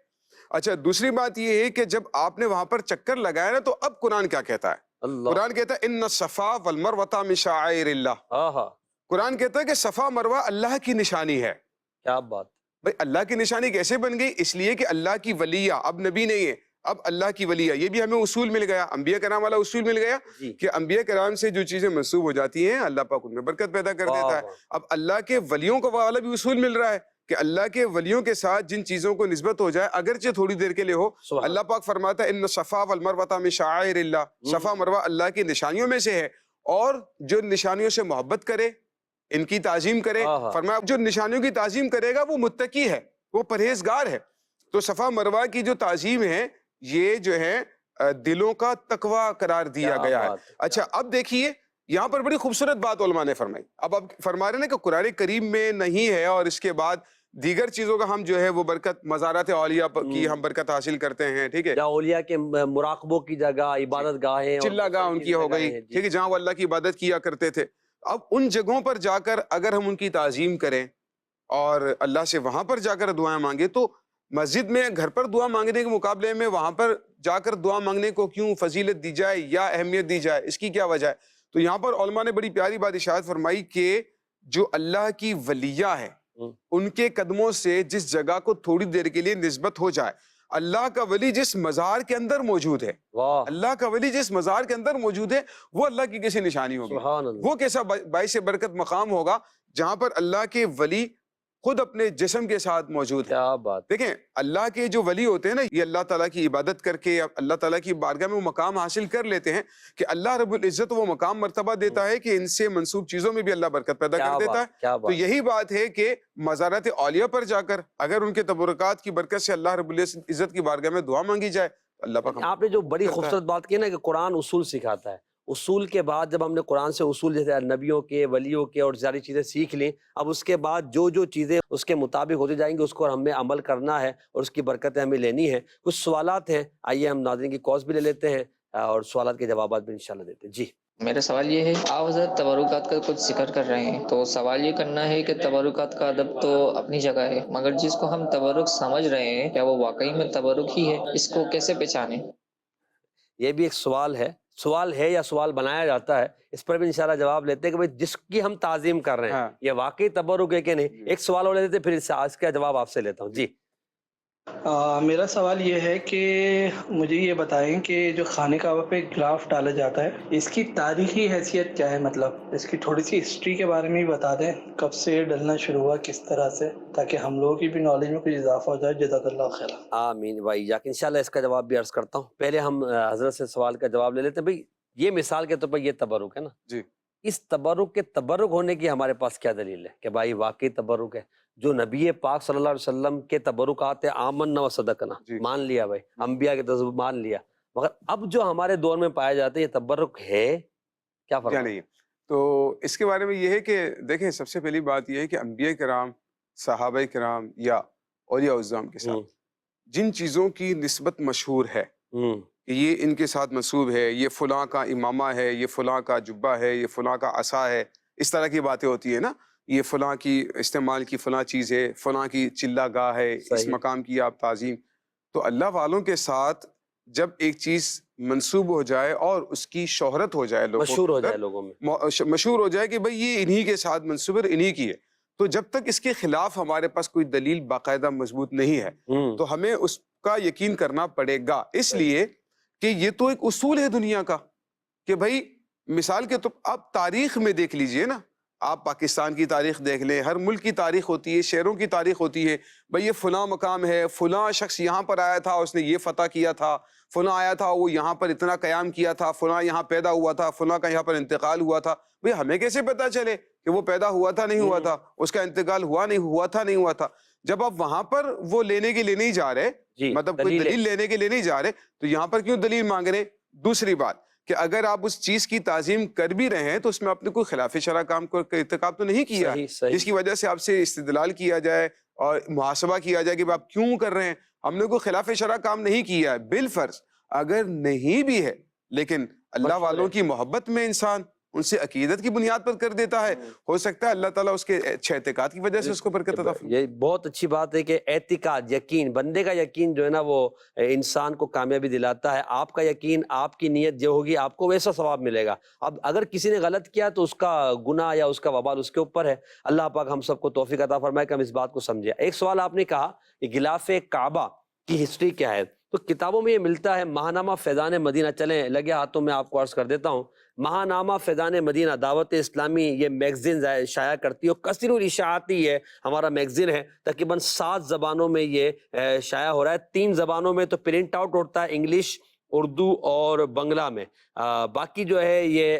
اچھا دوسری بات یہ ہے کہ جب آپ نے وہاں پر چکر لگایا نا تو اب قرآن کیا کہتا ہے؟ اللہ. قرآن کہتا ہے ان الصفا والمروہ من شعائر اللہ. آہا. قرآن کہتا ہے کہ صفا مروہ اللہ کی نشانی ہے. کیا بات. بھائی اللہ کی نشانی کیسے بن گئی؟ اس لیے کہ اللہ کی ولیہ، اب نبی نہیں ہے، اب اللہ کی ولیہ. یہ بھی ہمیں اصول مل گیا، انبیاء کرام والا اصول مل گیا کہ انبیاء کرام سے جو چیزیں منسوب ہو جاتی ہیں اللہ پاک ان میں برکت پیدا کر دیتا ہے. اب اللہ کے ولیوں کو والا بھی اصول مل رہا ہے کہ اللہ کے ولیوں کے ساتھ جن چیزوں کو نسبت ہو جائے اگرچہ تھوڑی دیر کے لیے ہو، اللہ پاک فرماتا ہے ان الصفا والمروہ من شعائر اللہ. صفا مروہ اللہ کی نشانیوں میں سے ہے، اور جو نشانیوں سے محبت کرے، ان کی تعظیم کرے، فرمایا جو نشانیوں کی تعظیم کرے گا وہ متقی ہے، وہ پرہیزگار ہے. تو صفا مروہ کی جو تعظیم ہے یہ جو ہے دلوں کا تقوی قرار دیا گیا ہے. اچھا اب دیکھیے یہاں پر بڑی خوبصورت بات علماء نے فرمائی. اب فرما رہے ہیں کہ قرآن کریم میں نہیں ہے اور اس کے بعد دیگر چیزوں کا ہم جو ہے وہ برکت، مزارات اولیاء کی ہم برکت حاصل کرتے ہیں، ٹھیک ہے، یا اولیاء کے مراقبوں کی جگہ، عبادت گاہیں، چلا گاہ ان کی ہو گئی، ٹھیک ہے، جہاں وہ اللہ کی عبادت کیا کرتے تھے. اب ان جگہوں پر جا کر اگر ہم ان کی تعظیم کریں اور اللہ سے وہاں پر جا کر دعائیں مانگے، تو مسجد میں گھر پر دعا مانگنے کے مقابلے میں وہاں پر جا کر دعا مانگنے کو کیوں فضیلت دی جائے یا اہمیت دی جائے؟ اس کی کیا وجہ ہے؟ تو یہاں پر علماء نے بڑی پیاری بات ارشاد فرمائی کہ جو اللہ کی ولیہ ہے ان کے قدموں سے جس جگہ کو تھوڑی دیر کے لیے نسبت ہو جائے، اللہ کا ولی جس مزار کے اندر موجود ہے، اللہ کا ولی جس مزار کے اندر موجود ہے وہ اللہ کی کیسی نشانی ہوگی، وہ کیسا باعث برکت مقام ہوگا جہاں پر اللہ کے ولی خود اپنے جسم کے ساتھ موجود ہے. کیا بات. دیکھیں اللہ کے جو ولی ہوتے ہیں نا، یہ اللہ تعالیٰ کی عبادت کر کے اللہ تعالیٰ کی بارگاہ میں وہ مقام حاصل کر لیتے ہیں کہ اللہ رب العزت وہ مقام مرتبہ دیتا ہے کہ ان سے منسوب چیزوں میں بھی اللہ برکت پیدا کر دیتا ہے. تو یہی بات ہے کہ مزارات اولیاء پر جا کر اگر ان کے تبرکات کی برکت سے اللہ رب العزت کی بارگاہ میں دعا مانگی جائے، اللہ پاک. آپ نے جو بڑی خوبصورت بات کی نا کہ قرآن اصول سکھاتا ہے، اصول کے بعد جب ہم نے قرآن سے اصول جیسے نبیوں کے، ولیوں کے اور ساری چیزیں سیکھ لیں، اب اس کے بعد جو جو چیزیں اس کے مطابق ہوتی جائیں گی اس کو ہمیں عمل کرنا ہے اور اس کی برکتیں ہمیں لینی ہیں. کچھ سوالات ہیں، آئیے ہم ناظرین کی کالز بھی لے لیتے ہیں اور سوالات کے جوابات بھی انشاءاللہ دیتے ہیں. جی میرا سوال یہ ہے، آپ حضرت تبرکات کا کچھ ذکر کر رہے ہیں، تو سوال یہ کرنا ہے کہ تبرکات کا ادب تو اپنی جگہ ہے، مگر جس کو ہم تبرک سمجھ رہے ہیں کیا وہ واقعی میں تبرک ہی ہے؟ اس کو کیسے پہچانیں؟ یہ بھی ایک سوال ہے یا سوال بنایا جاتا ہے، اس پر بھی انشاءاللہ جواب لیتے ہیں کہ جس کی ہم تعظیم کر رہے ہیں یہ واقعی تبرک ہے کہ نہیں. ایک سوال اور لے لیتے پھر اس کا جواب آپ سے لیتا ہوں. جی میرا سوال یہ ہے کہ مجھے یہ بتائیں کہ جو خانہ کعبہ پہ گلاف ڈالا جاتا ہے اس کی تاریخی حیثیت کیا ہے؟ مطلب اس کی تھوڑی سی ہسٹری کے بارے میں بھی بتا دیں، کب سے یہ ڈلنا شروع ہوا، کس طرح سے، تاکہ ہم لوگوں کی بھی نالج میں کچھ اضافہ ہو جائے. جزاک اللہ خیر. آمین بھائی جاک. انشاءاللہ اس کا جواب بھی عرض کرتا ہوں. پہلے ہم حضرت سے سوال کا جواب لے لیتے ہیں. بھائی یہ مثال کے طور پر یہ تبرک ہے نا، جی اس تبرک کے تبرک ہونے کی ہمارے پاس کیا دلیل ہے کہ بھائی واقعی تبرک ہے؟ جو نبی پاک صلی اللہ علیہ وسلم کے تبرکات آمنا و صدقنا، مان لیا بھائی، انبیاء کے تبرک مان لیا، مگر اب جو ہمارے دور میں پایا جاتا ہے یہ تبرک ہے کیا فرق نہیں؟ تو اس کے بارے میں یہ ہے کہ دیکھیں سب سے پہلی بات یہ ہے کہ انبیاء کرام، صحابہ کرام یا اولیاء العظام کے ساتھ جن چیزوں کی نسبت مشہور ہے کہ یہ ان کے ساتھ منسوب ہے، یہ فلاں کا امامہ ہے، یہ فلاں کا جبہ ہے، یہ فلاں کا عصا ہے، اس طرح کی باتیں ہوتی ہیں نا، یہ فلاں کی استعمال کی فلاں چیز ہے، فلاں کی چلا گاہ ہے، اس مقام کی آپ تعظیم. تو اللہ والوں کے ساتھ جب ایک چیز منسوب ہو جائے اور اس کی شہرت ہو جائے، مشہور ہو جائے لوگوں میں، مشہور ہو جائے کہ بھئی یہ انہی کے ساتھ منسوب ہے، انہی کی ہے، تو جب تک اس کے خلاف ہمارے پاس کوئی دلیل باقاعدہ مضبوط نہیں ہے تو ہمیں اس کا یقین کرنا پڑے گا. اس لیے کہ یہ تو ایک اصول ہے دنیا کا کہ بھائی مثال کے تو آپ تاریخ میں دیکھ لیجئے نا، آپ پاکستان کی تاریخ دیکھ لیں، ہر ملک کی تاریخ ہوتی ہے، شہروں کی تاریخ ہوتی ہے، بھئی یہ فلاں مقام ہے، فلاں شخص یہاں پر آیا تھا، اس نے یہ فتح کیا تھا، فلاں آیا تھا وہ یہاں پر اتنا قیام کیا تھا، فلاں یہاں پیدا ہوا تھا، فلاں کا یہاں پر انتقال ہوا تھا. بھئی ہمیں کیسے پتہ چلے کہ وہ پیدا ہوا تھا نہیں ہوا تھا، اس کا انتقال ہوا نہیں ہوا تھا نہیں ہوا تھا؟ جب آپ وہاں پر وہ لینے کے لیے نہیں جا رہے، جی مطلب کوئی دلیل لینے کے لیے نہیں جا رہے، تو یہاں پر کیوں دلیل مانگ رہے؟ دوسری بات کہ اگر آپ اس چیز کی تعظیم کر بھی رہے ہیں تو اس میں آپ نے کوئی خلاف شرع کام کا ارتکاب تو نہیں کیا ہے، جس کی وجہ سے آپ سے استدلال کیا جائے اور محاسبہ کیا جائے کہ آپ کیوں کر رہے ہیں. ہم نے کوئی خلاف شرع کام نہیں کیا ہے. بالفرض اگر نہیں بھی ہے لیکن اللہ والوں کی محبت میں انسان ان سے عقیدت کی بنیاد پر کر دیتا ہے، ہو سکتا ہے اللہ تعالیٰ اس کے اچھے اعتقاد کی وجہ سے اس کو برکت عطا فرمائے. یہ بہت اچھی بات ہے کہ اعتقاد، یقین، بندے کا یقین جو ہے نا وہ انسان کو کامیابی دلاتا ہے. آپ کا یقین، آپ کی نیت جو ہوگی آپ کو ویسا ثواب ملے گا. اب اگر کسی نے غلط کیا تو اس کا گناہ یا اس کا وبال اس کے اوپر ہے. اللہ پاک ہم سب کو توفیق عطا فرمائے کہ ہم اس بات کو سمجھیں. ایک سوال آپ نے کہا کہ غلاف کعبہ کی ہسٹری کیا ہے، تو کتابوں میں یہ ملتا ہے. ماہنامہ فیضان مدینہ، چلیں لگے ہاتھوں میں آپ کو عرض کر دیتا ہوں. ماہنامہ فیضان مدینہ دعوت اسلامی یہ میگزین شائع کرتی ہے، کثیر الاشاعتی ہے، ہمارا میگزین ہے. تقریباً 7 زبانوں میں یہ شائع ہو رہا ہے. 3 زبانوں میں تو پرنٹ آؤٹ ہوتا ہے، انگلش، اردو اور بنگلہ میں. باقی جو ہے یہ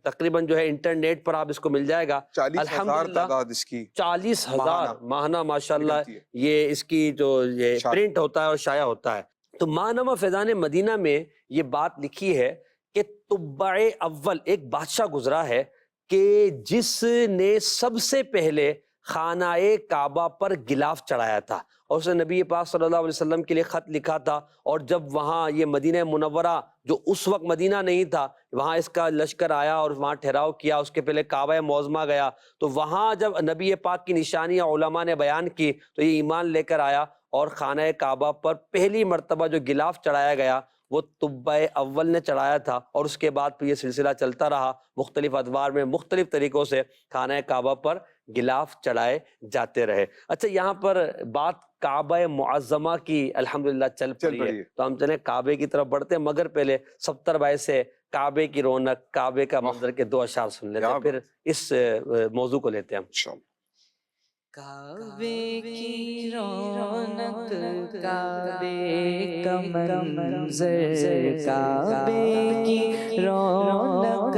تقریباً جو ہے انٹرنیٹ پر آپ اس کو مل جائے گا. 40,000 تعداد اس کی، 40,000 ماہانہ ماشاءاللہ یہ اس کی جو یہ پرنٹ ہوتا ہے اور شائع ہوتا ہے. تو ماہنامہ فیضان مدینہ میں یہ بات لکھی ہے کہ تبع اول ایک بادشاہ گزرا ہے کہ جس نے سب سے پہلے خانہ کعبہ پر غلاف چڑھایا تھا، اور اس نے نبی پاک صلی اللہ علیہ وسلم کے لیے خط لکھا تھا. اور جب وہاں یہ مدینہ منورہ جو اس وقت مدینہ نہیں تھا، وہاں اس کا لشکر آیا اور وہاں ٹھہراؤ کیا. اس کے پہلے کعبہ معظمہ گیا، تو وہاں جب نبی پاک کی نشانیاں علماء نے بیان کی تو یہ ایمان لے کر آیا. اور خانہ کعبہ پر پہلی مرتبہ جو غلاف چڑھایا گیا وہ تبع اول نے چڑھایا تھا. اور اس کے بعد پھر یہ سلسلہ چلتا رہا، مختلف ادوار میں مختلف طریقوں سے خانہ کعبہ پر غلاف چڑھائے جاتے رہے. اچھا، یہاں پر بات کعبہ معظمہ کی الحمدللہ چل پڑی ہے، تو ہم چلیں کعبے کی طرف بڑھتے ہیں. مگر پہلے 70 بھائی سے کعبے کی رونق، کعبے کا منظر کے 2 اشعار سن لیتے ہیں، پھر اس موضوع کو لیتے ہیں ہم. کعبے کی رونق، کعبے کا منظر، کعبے کی رونق،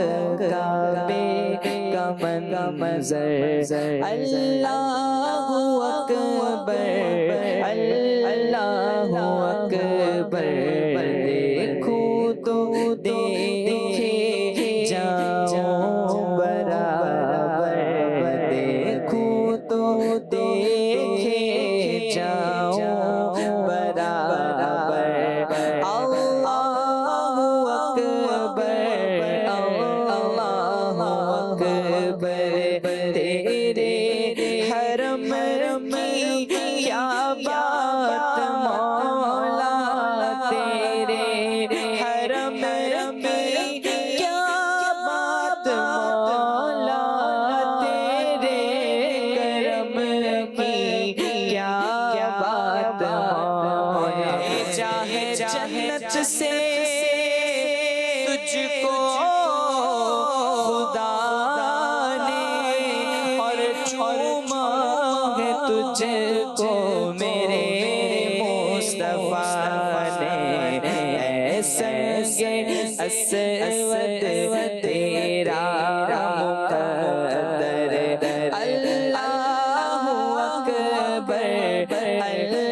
کعبے کا منظر، اللہ اکبر، اللہ اکبر، دیکھوں تو دیکھے جاؤں برابر، دیکھوں تو دیکھے جاؤں برابر، اللہ اکبر، اللہ اکبر، تیرے حرم کی کیا بات مولا، تیرے حرم کی کیا بات مولا، تیرے کرم کی کیا بات مولا، چاہے جنت سے تجھ کو خدا نے، اور چوما ہے تجھ کو میرے مصطفیٰ نے، اے سنگ اسود تیرا مقدر، اللہ اکبر،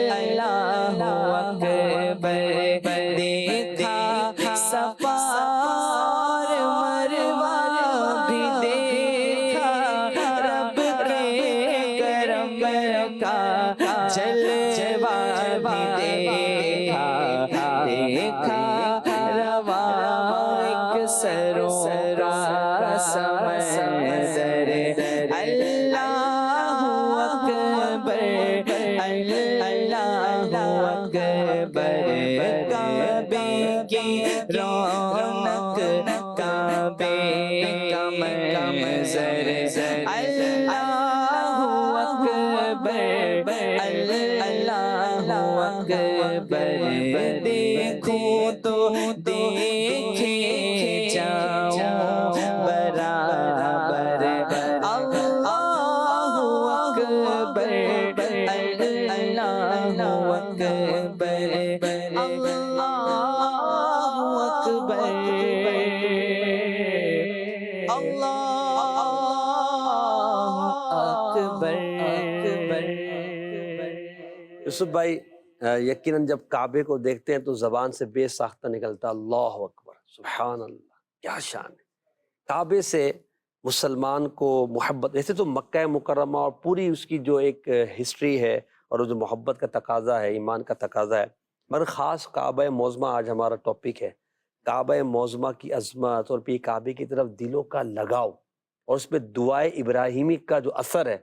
اللہ اکبر، دیکھا صفا اور مروہ بھی دیکھا، رب کے کرم کا جلوہ بھی دیکھا، دیکھا رواں سروں کا سمندر، اللہ اکبر، اللہ اکبر، کعبے کی رونق، کعبے کا منظر، اللہ اکبر، اللہ اکبر، دیکھوں تو دیکھے جاؤں برابر، اللہ یوسف بھائی یقیناً جب کعبے کو دیکھتے ہیں تو زبان سے بے ساختہ نکلتا اللہ اکبر، سبحان اللہ، کیا شان ہے۔ کعبے سے مسلمان کو محبت، ویسے تو مکہ مکرمہ اور پوری اس کی جو ایک ہسٹری ہے اور وہ جو محبت کا تقاضا ہے، ایمان کا تقاضا ہے، مگر خاص کعبہ معظمہ آج ہمارا ٹاپک ہے۔ کعبہ معظمہ کی عظمت اور پھر کعبے کی طرف دلوں کا لگاؤ اور اس میں دعائے ابراہیمی کا جو اثر ہے،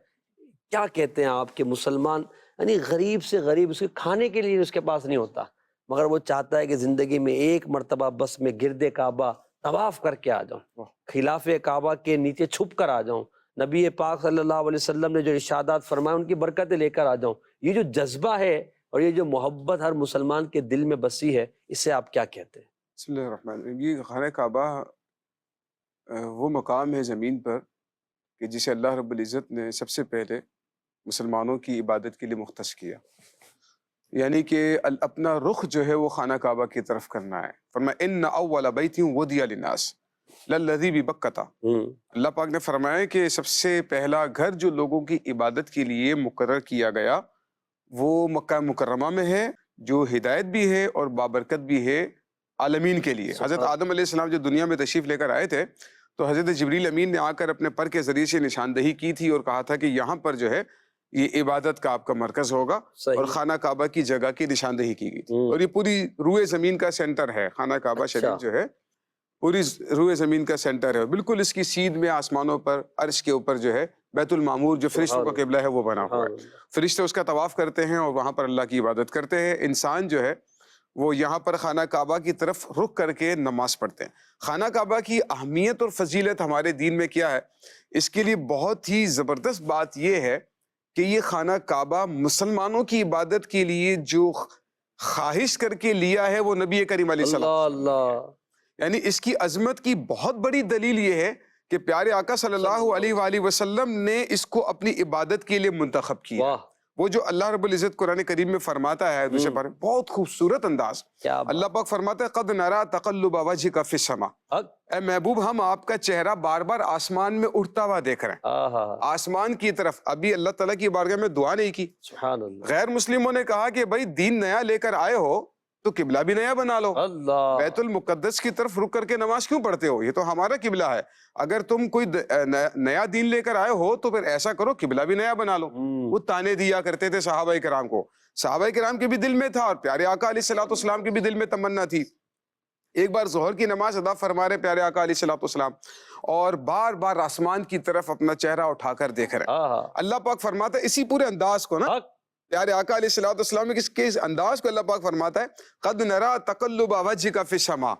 کیا کہتے ہیں آپ کہ مسلمان یعنی غریب سے غریب اس کے کھانے کے لیے اس کے پاس نہیں ہوتا، مگر وہ چاہتا ہے کہ زندگی میں ایک مرتبہ بس میں گرد کعبہ طواف کر کے آ جاؤں، خلاف کعبہ کے نیچے چھپ کر آ جاؤں، نبی پاک صلی اللہ علیہ وسلم نے جو ارشادات فرمائے ان کی برکتیں لے کر آ جاؤں۔ یہ جو جذبہ ہے اور یہ جو محبت ہر مسلمان کے دل میں بسی ہے، اس سے آپ کیا کہتے ہیں؟ بسم اللہ الرحمن الرحیم۔ یہ خانہ کعبہ وہ مقام ہے زمین پر کہ جسے اللہ رب العزت نے سب سے پہلے مسلمانوں کی عبادت کے لیے مختص کیا، یعنی کہ اپنا رخ جو ہے وہ خانہ کعبہ کی طرف کرنا ہے۔ فرمایا ان اول بیت وضع للناس للذی ببکۃ، اللہ پاک نے فرمایا کہ سب سے پہلا گھر جو لوگوں کی عبادت کے لیے مقرر کیا گیا وہ مکہ مکرمہ میں ہے، جو ہدایت بھی ہے اور بابرکت بھی ہے عالمین کے لیے۔ حضرت آدم علیہ السلام جو دنیا میں تشریف لے کر آئے تھے تو حضرت جبریل امین نے آ کر اپنے پر کے ذریعے سے نشاندہی کی تھی اور کہا تھا کہ یہاں پر جو ہے یہ عبادت کا آپ کا مرکز ہوگا، اور خانہ کعبہ کی جگہ کی نشاندہی کی گئی تھی، اور یہ پوری روئے زمین کا سینٹر ہے۔ خانہ کعبہ شریف جو ہے پوری روئے زمین کا سینٹر ہے، بالکل اس کی سیدھ میں آسمانوں پر عرش کے اوپر جو ہے بیت المعمور جو فرشتوں کا قبلہ ہے وہ بنا ہوا ہے، فرشتے اس کا طواف کرتے ہیں اور وہاں پر اللہ کی عبادت کرتے ہیں۔ انسان جو ہے وہ یہاں پر خانہ کعبہ کی طرف رخ کر کے نماز پڑھتے ہیں۔ خانہ کعبہ کی اہمیت اور فضیلت ہمارے دین میں کیا ہے، اس کے لیے بہت ہی زبردست بات یہ ہے کہ یہ خانہ کعبہ مسلمانوں کی عبادت کے لیے جو خواہش کر کے لیا ہے وہ نبی کریم علیہ السلام، اللہ، یعنی اس کی عظمت کی بہت بڑی دلیل یہ ہے کہ پیارے آقا صلی اللہ علیہ وآلہ وسلم نے اس کو اپنی عبادت کے لیے منتخب کیا۔ واہ، وہ جو اللہ رب العزت قرآن کریم میں فرماتا ہے دوسرے بارے میں بہت خوبصورت انداز، کیا بات، اللہ پاک فرماتا ہے قد نرا تقلب وجهك فی السماء، اے محبوب ہم آپ کا چہرہ بار بار آسمان میں اٹھتا ہوا دیکھ رہے ہیں، آہا، آسمان کی طرف۔ ابھی اللہ تعالیٰ کی بارگاہ میں دعا نہیں کی، سبحان اللہ، غیر مسلموں نے کہا کہ بھائی دین نیا لے کر آئے ہو تو قبلہ بھی نیا بنا لو، اللہ، بیت المقدس کی طرف رک کر کے نماز کیوں پڑھتے ہو، یہ تو ہمارا قبلہ ہے۔ اگر تم کوئی نیا دین لے کر آئے ہو تو پھر ایسا کرو قبلہ بھی نیا بنا لو۔ وہ تانے دیا کرتے تھے صحابہ کرام کو، صحابہ کرام کے بھی دل میں تھا اور پیارے آقا علیہ الصلوۃ والسلام کے بھی دل میں تمنا تھی۔ ایک بار ظہر کی نماز ادا فرما رہے پیارے آقا علیہ الصلوۃ والسلام اور بار بار آسمان کی طرف اپنا چہرہ اٹھا کر دیکھ رہے ہیں۔ آہا، اللہ پاک فرماتا ہے اسی پورے انداز کو نا، پیارے آقا علیہ الصلوۃ والسلام کے اس انداز کو اللہ پاک فرماتا ہے قد نرا تقلب وجهك فی السماء،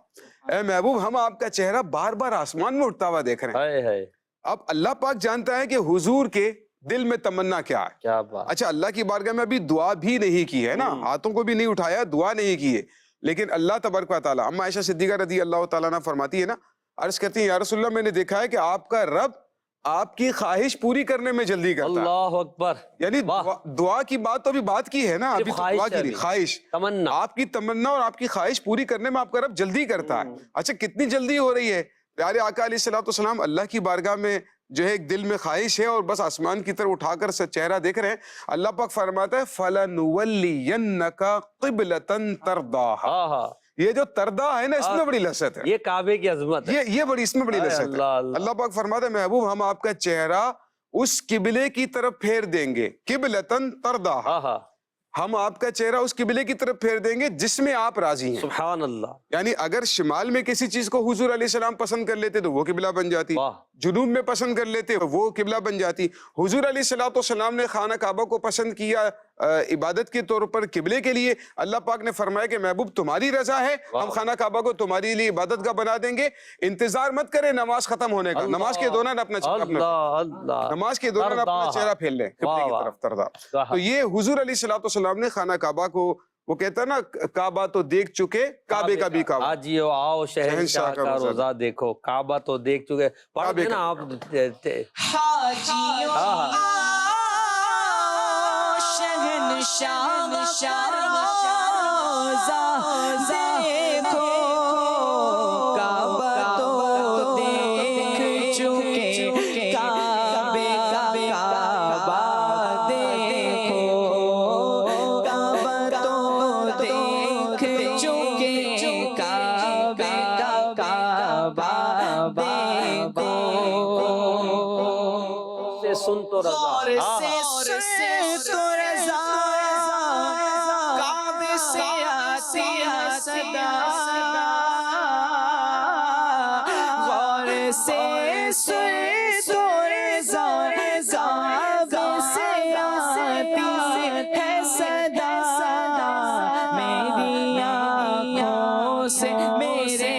اے محبوب ہم آپ کا چہرہ بار بار آسمان میں اٹھتا ہوا دیکھ رہے ہیں۔ ہائے ہائے، اب اللہ پاک جانتا ہے کہ حضور کے دل میں تمنا کیا ہے۔ کیا بات، اچھا اللہ کی بارگاہ میں ابھی دعا بھی نہیں کی ہے نا، ہاتھوں کو بھی نہیں اٹھایا، دعا نہیں کی ہے، لیکن اللہ تبارک و تعالیٰ، اما عائشہ صدیقہ رضی اللہ تعالیٰ عنہ فرماتی ہے نا، عرض کرتی ہیں یا رسول اللہ میں نے دیکھا ہے کہ آپ کا رب آپ کی خواہش پوری کرنے میں جلدی کرتا ہے۔ اللہ اکبر، یعنی دعا کی بات تو ابھی بات کی ہے نا، ابھی تو دعا کی نہیں، خواہش، تمنا، آپ کی تمنا اور آپ کی خواہش پوری کرنے میں آپ کا رب جلدی کرتا ہے۔ اچھا کتنی جلدی ہو رہی ہے، پیارے آقا علیہ الصلوۃ والسلام اللہ کی بارگاہ میں جو ہے ایک دل میں خواہش ہے اور بس آسمان کی طرف اٹھا کر چہرہ دیکھ رہے ہیں۔ اللہ پاک فرماتا ہے فَلَنُوَلِّيَنَّكَ قِبْلَةً تَرْضَاهَا، آہا، یہ جو تردا ہے نا اس میں بڑی لذت ہے، یہ کعبے کی عظمت ہے، یہ بڑی اس میں بڑی لذت ہے۔ اللہ اللہ، اللہ پاک فرماتا ہے محبوب ہم آپ کا چہرہ اس قبلے کی طرف پھیر دیں گے، قبلتن ترضاها، آہا، ہم آپ کا چہرہ اس قبلے کی طرف پھیر دیں گے جس میں آپ راضی ہیں۔ سبحان اللہ، یعنی اگر شمال میں کسی چیز کو حضور علیہ السلام پسند کر لیتے تو وہ قبلہ بن جاتی، واہ، جنوب میں پسند کر لیتے وہ قبلہ بن جاتی۔ حضور علیہ الصلوۃ والسلام نے خانہ کعبہ کو پسند کیا عبادت کے طور پر قبلے کے لیے، اللہ پاک نے فرمایا کہ محبوب تمہاری رضا ہے ہم خانہ کعبہ کو تمہاری لیے عبادت کا بنا دیں گے، انتظار مت کریں نماز ختم ہونے کا، نماز کے دوران اپنا نماز کے دوران اپنا چہرہ پھیر لیں قبلے کی طرف ترضا۔ تو یہ حضور علیہ الصلوۃ والسلام نے خانہ کعبہ کو، وہ کہتا ہے نا کعبہ تو دیکھ چکے کعبے کا بھی کعبہ، آجیو آؤ شہنشاہ کا روزہ دیکھو، کعبہ تو دیکھ چکے، پڑھتے ہیں نا آپ، حاجیوں آؤ شہنشاہ کا روزہ دیکھو، کعبہ تو دیکھ چکے سن تو رضا، غور سے سن تو رضا، کعبے سے آتی ہے صدا، غور سے سن تو رضا، کعبے سے آتی ہے صدا، میری آنکھوں سے میرے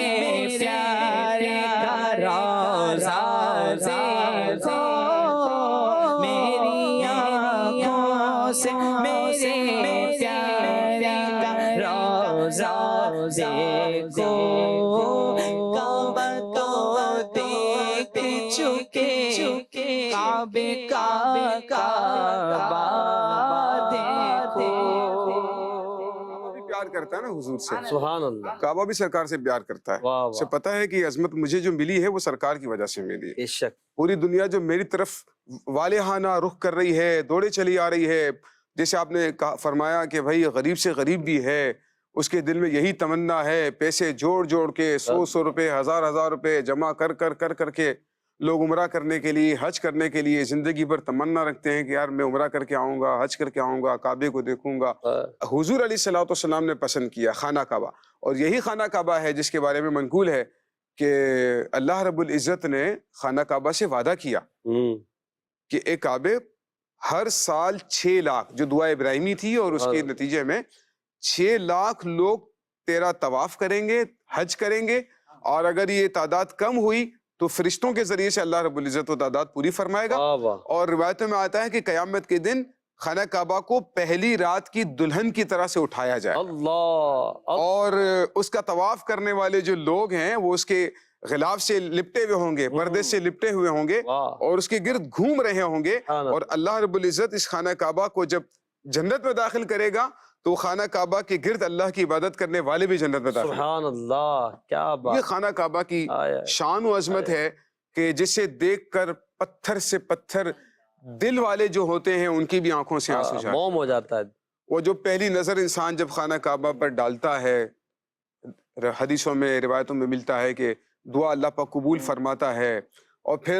پیارے کا روضہ دیکھو، میری آنکھوں سے میرے پیارے کا روضہ دیکھو، کعبہ تو دیکھ چکے، کعبے کا کعبہ دیکھو۔ بھی پیار کرتا ہے نا حضور سے، سبحان اللہ، کعبہ بھی سرکار سے پیار کرتا ہے، واہ اسے واہ، پتہ ہے کہ یہ عظمت مجھے جو ملی ہے وہ سرکار کی وجہ سے ملی ہے۔ بے شک، پوری دنیا جو میری طرف والہانہ رخ کر رہی ہے، دوڑے چلی آ رہی ہے، جیسے آپ نے فرمایا کہ بھائی غریب سے غریب بھی ہے، اس کے دل میں یہی تمنا ہے، پیسے جوڑ جوڑ کے 100 روپے، 1000 روپے جمع کر کے لوگ عمرہ کرنے کے لیے، حج کرنے کے لیے زندگی بھر تمنا رکھتے ہیں کہ یار میں عمرہ کر کے آؤں گا، حج کر کے آؤں گا، کعبے کو دیکھوں گا۔ حضور علیہ الصلوۃ والسلام نے پسند کیا خانہ کعبہ، اور یہی خانہ کعبہ ہے جس کے بارے میں منقول ہے کہ اللہ رب العزت نے خانہ کعبہ سے وعدہ کیا کہ ایک کعبے ہر سال 6 لاکھ، جو دعا ابراہیمی تھی اور اس کے نتیجے میں 6 لاکھ لوگ تیرا طواف کریں گے، حج کریں گے، اور اگر یہ تعداد کم ہوئی تو فرشتوں کے ذریعے سے اللہ رب العزت وہ تعداد پوری فرمائے گا۔ واہ واہ، اور روایتوں میں آتا ہے کہ قیامت کے دن خانہ کعبہ کو پہلی رات کی دلہن کی طرح سے اٹھایا جائے، اللہ، اور اس کا طواف کرنے والے جو لوگ ہیں وہ اس کے غلاف سے لپٹے ہوئے ہوں گے، پردے سے لپٹے ہوئے ہوں گے، واہ، اور اس کے گرد گھوم رہے ہوں گے، سبحان اور اللہ رب العزت اس خانہ کعبہ کو جب جنت میں داخل کرے گا تو خانہ کعبہ کے گرد اللہ کی عبادت کرنے والے بھی جنت میں داخل ہوں گے۔ سبحان اللہ، کیا یہ بات، خانہ کعبہ کی آیا، شان و عظمت ہے کہ جسے دیکھ کر پتھر سے پتھر دل والے جو ہوتے ہیں ان کی بھی آنکھوں سے آنسو جاتے ہیں۔ موم ہو جاتا ہے، وہ جو پہلی نظر انسان جب خانہ کعبہ پر ڈالتا ہے، حدیثوں میں روایتوں میں ملتا ہے کہ دعا اللہ پاک قبول فرماتا ہے، اور پھر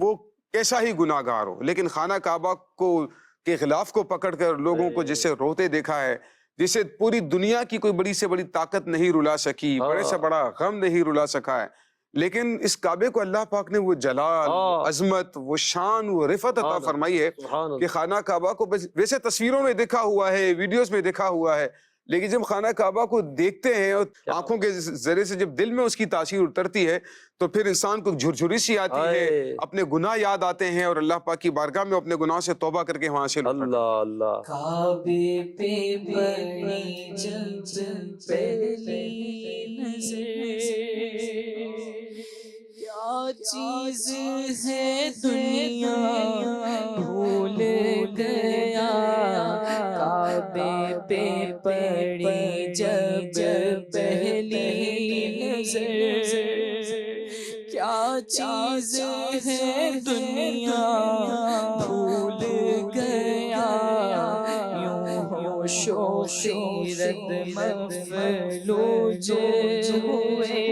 وہ کیسا ہی گناہ گار ہو لیکن خانہ کعبہ کو کے غلاف کو پکڑ کر لوگوں کو جسے روتے دیکھا ہے، جسے پوری دنیا کی کوئی بڑی سے بڑی طاقت نہیں رلا سکی، بڑے سے بڑا غم نہیں رلا سکا ہے، لیکن اس کعبے کو اللہ پاک نے وہ جلال، وہ عظمت، وہ شان، وہ رفعت عطا فرمائی ہے سبحان اللہ، کہ خانہ کعبہ کو ویسے تصویروں میں دیکھا ہوا ہے، ویڈیوز میں دیکھا ہوا ہے، لیکن جب خانہ کعبہ کو دیکھتے ہیں اور آنکھوں کے ذریعے سے جب دل میں اس کی تاثیر اترتی ہے تو پھر انسان کو جھرجھری سی آتی ہے، اپنے گناہ یاد آتے ہیں اور اللہ پاک کی بارگاہ میں اپنے گناہ سے توبہ کر کے وہاں سے لوٹتے ہیں۔ اللہ اللہ، کعبے پہ پڑی جب پہلی نظر، کیا چیز ہے دنیا بھول گیا، کعبے پہ پڑی جب پہلی نظر، کیا چیز ہے دنیا بھول گیا، یوں ہوش و خیرت مفلوج ہوئے،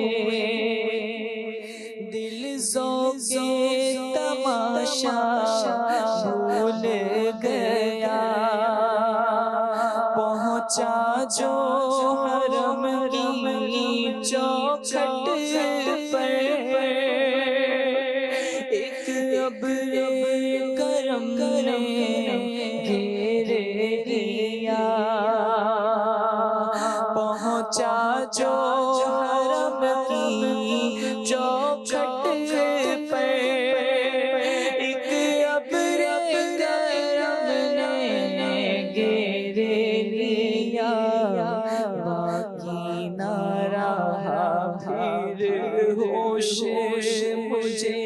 دل ذوق تماشا بھول گیا، پہنچا جو حرم کی چوکھٹ پر، ایک ابر کرم نے گھیر لیا، پہنچا جو حرم کی چوکھٹ پر، ایک ابر کرم نے گھیر لیا، باقی نہ رہا پھر ہوش مجھے،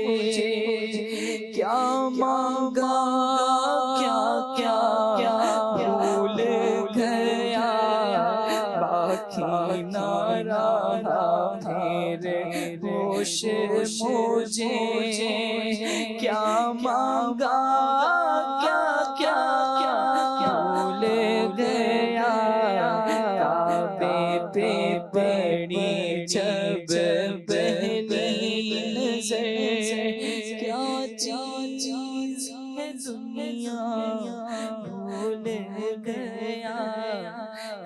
کیا مانگا کیا کیا بھول گیا، باقی نہ رہا پھر ہوش مجھے، کیا مانگا کیا کیا بھول گیا، کعبے پہ پڑی جب پہلی نظر، کیا چیز دنیا بھول گیا،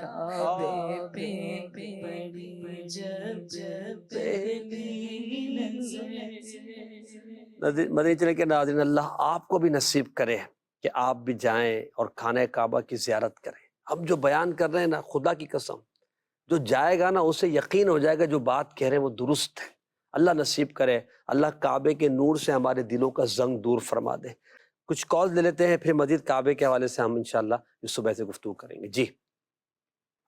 کعبے پہ پڑی جب پہلی نظر۔ مدنی چینل کے ناظرین، اللہ آپ کو بھی نصیب کرے کہ آپ بھی جائیں اور خانہ کعبہ کی زیارت کریں۔ ہم جو بیان کر رہے ہیں نا، خدا کی قسم جو جائے گا نا اسے یقین ہو جائے گا جو بات کہہ رہے ہیں وہ درست ہے۔ اللہ نصیب کرے، اللہ کعبے کے نور سے ہمارے دلوں کا زنگ دور فرما دے۔ کچھ کالز لے لیتے ہیں، پھر مزید کعبے کے حوالے سے ہم انشاءاللہ اس صبح سے گفتگو کریں گے۔ جی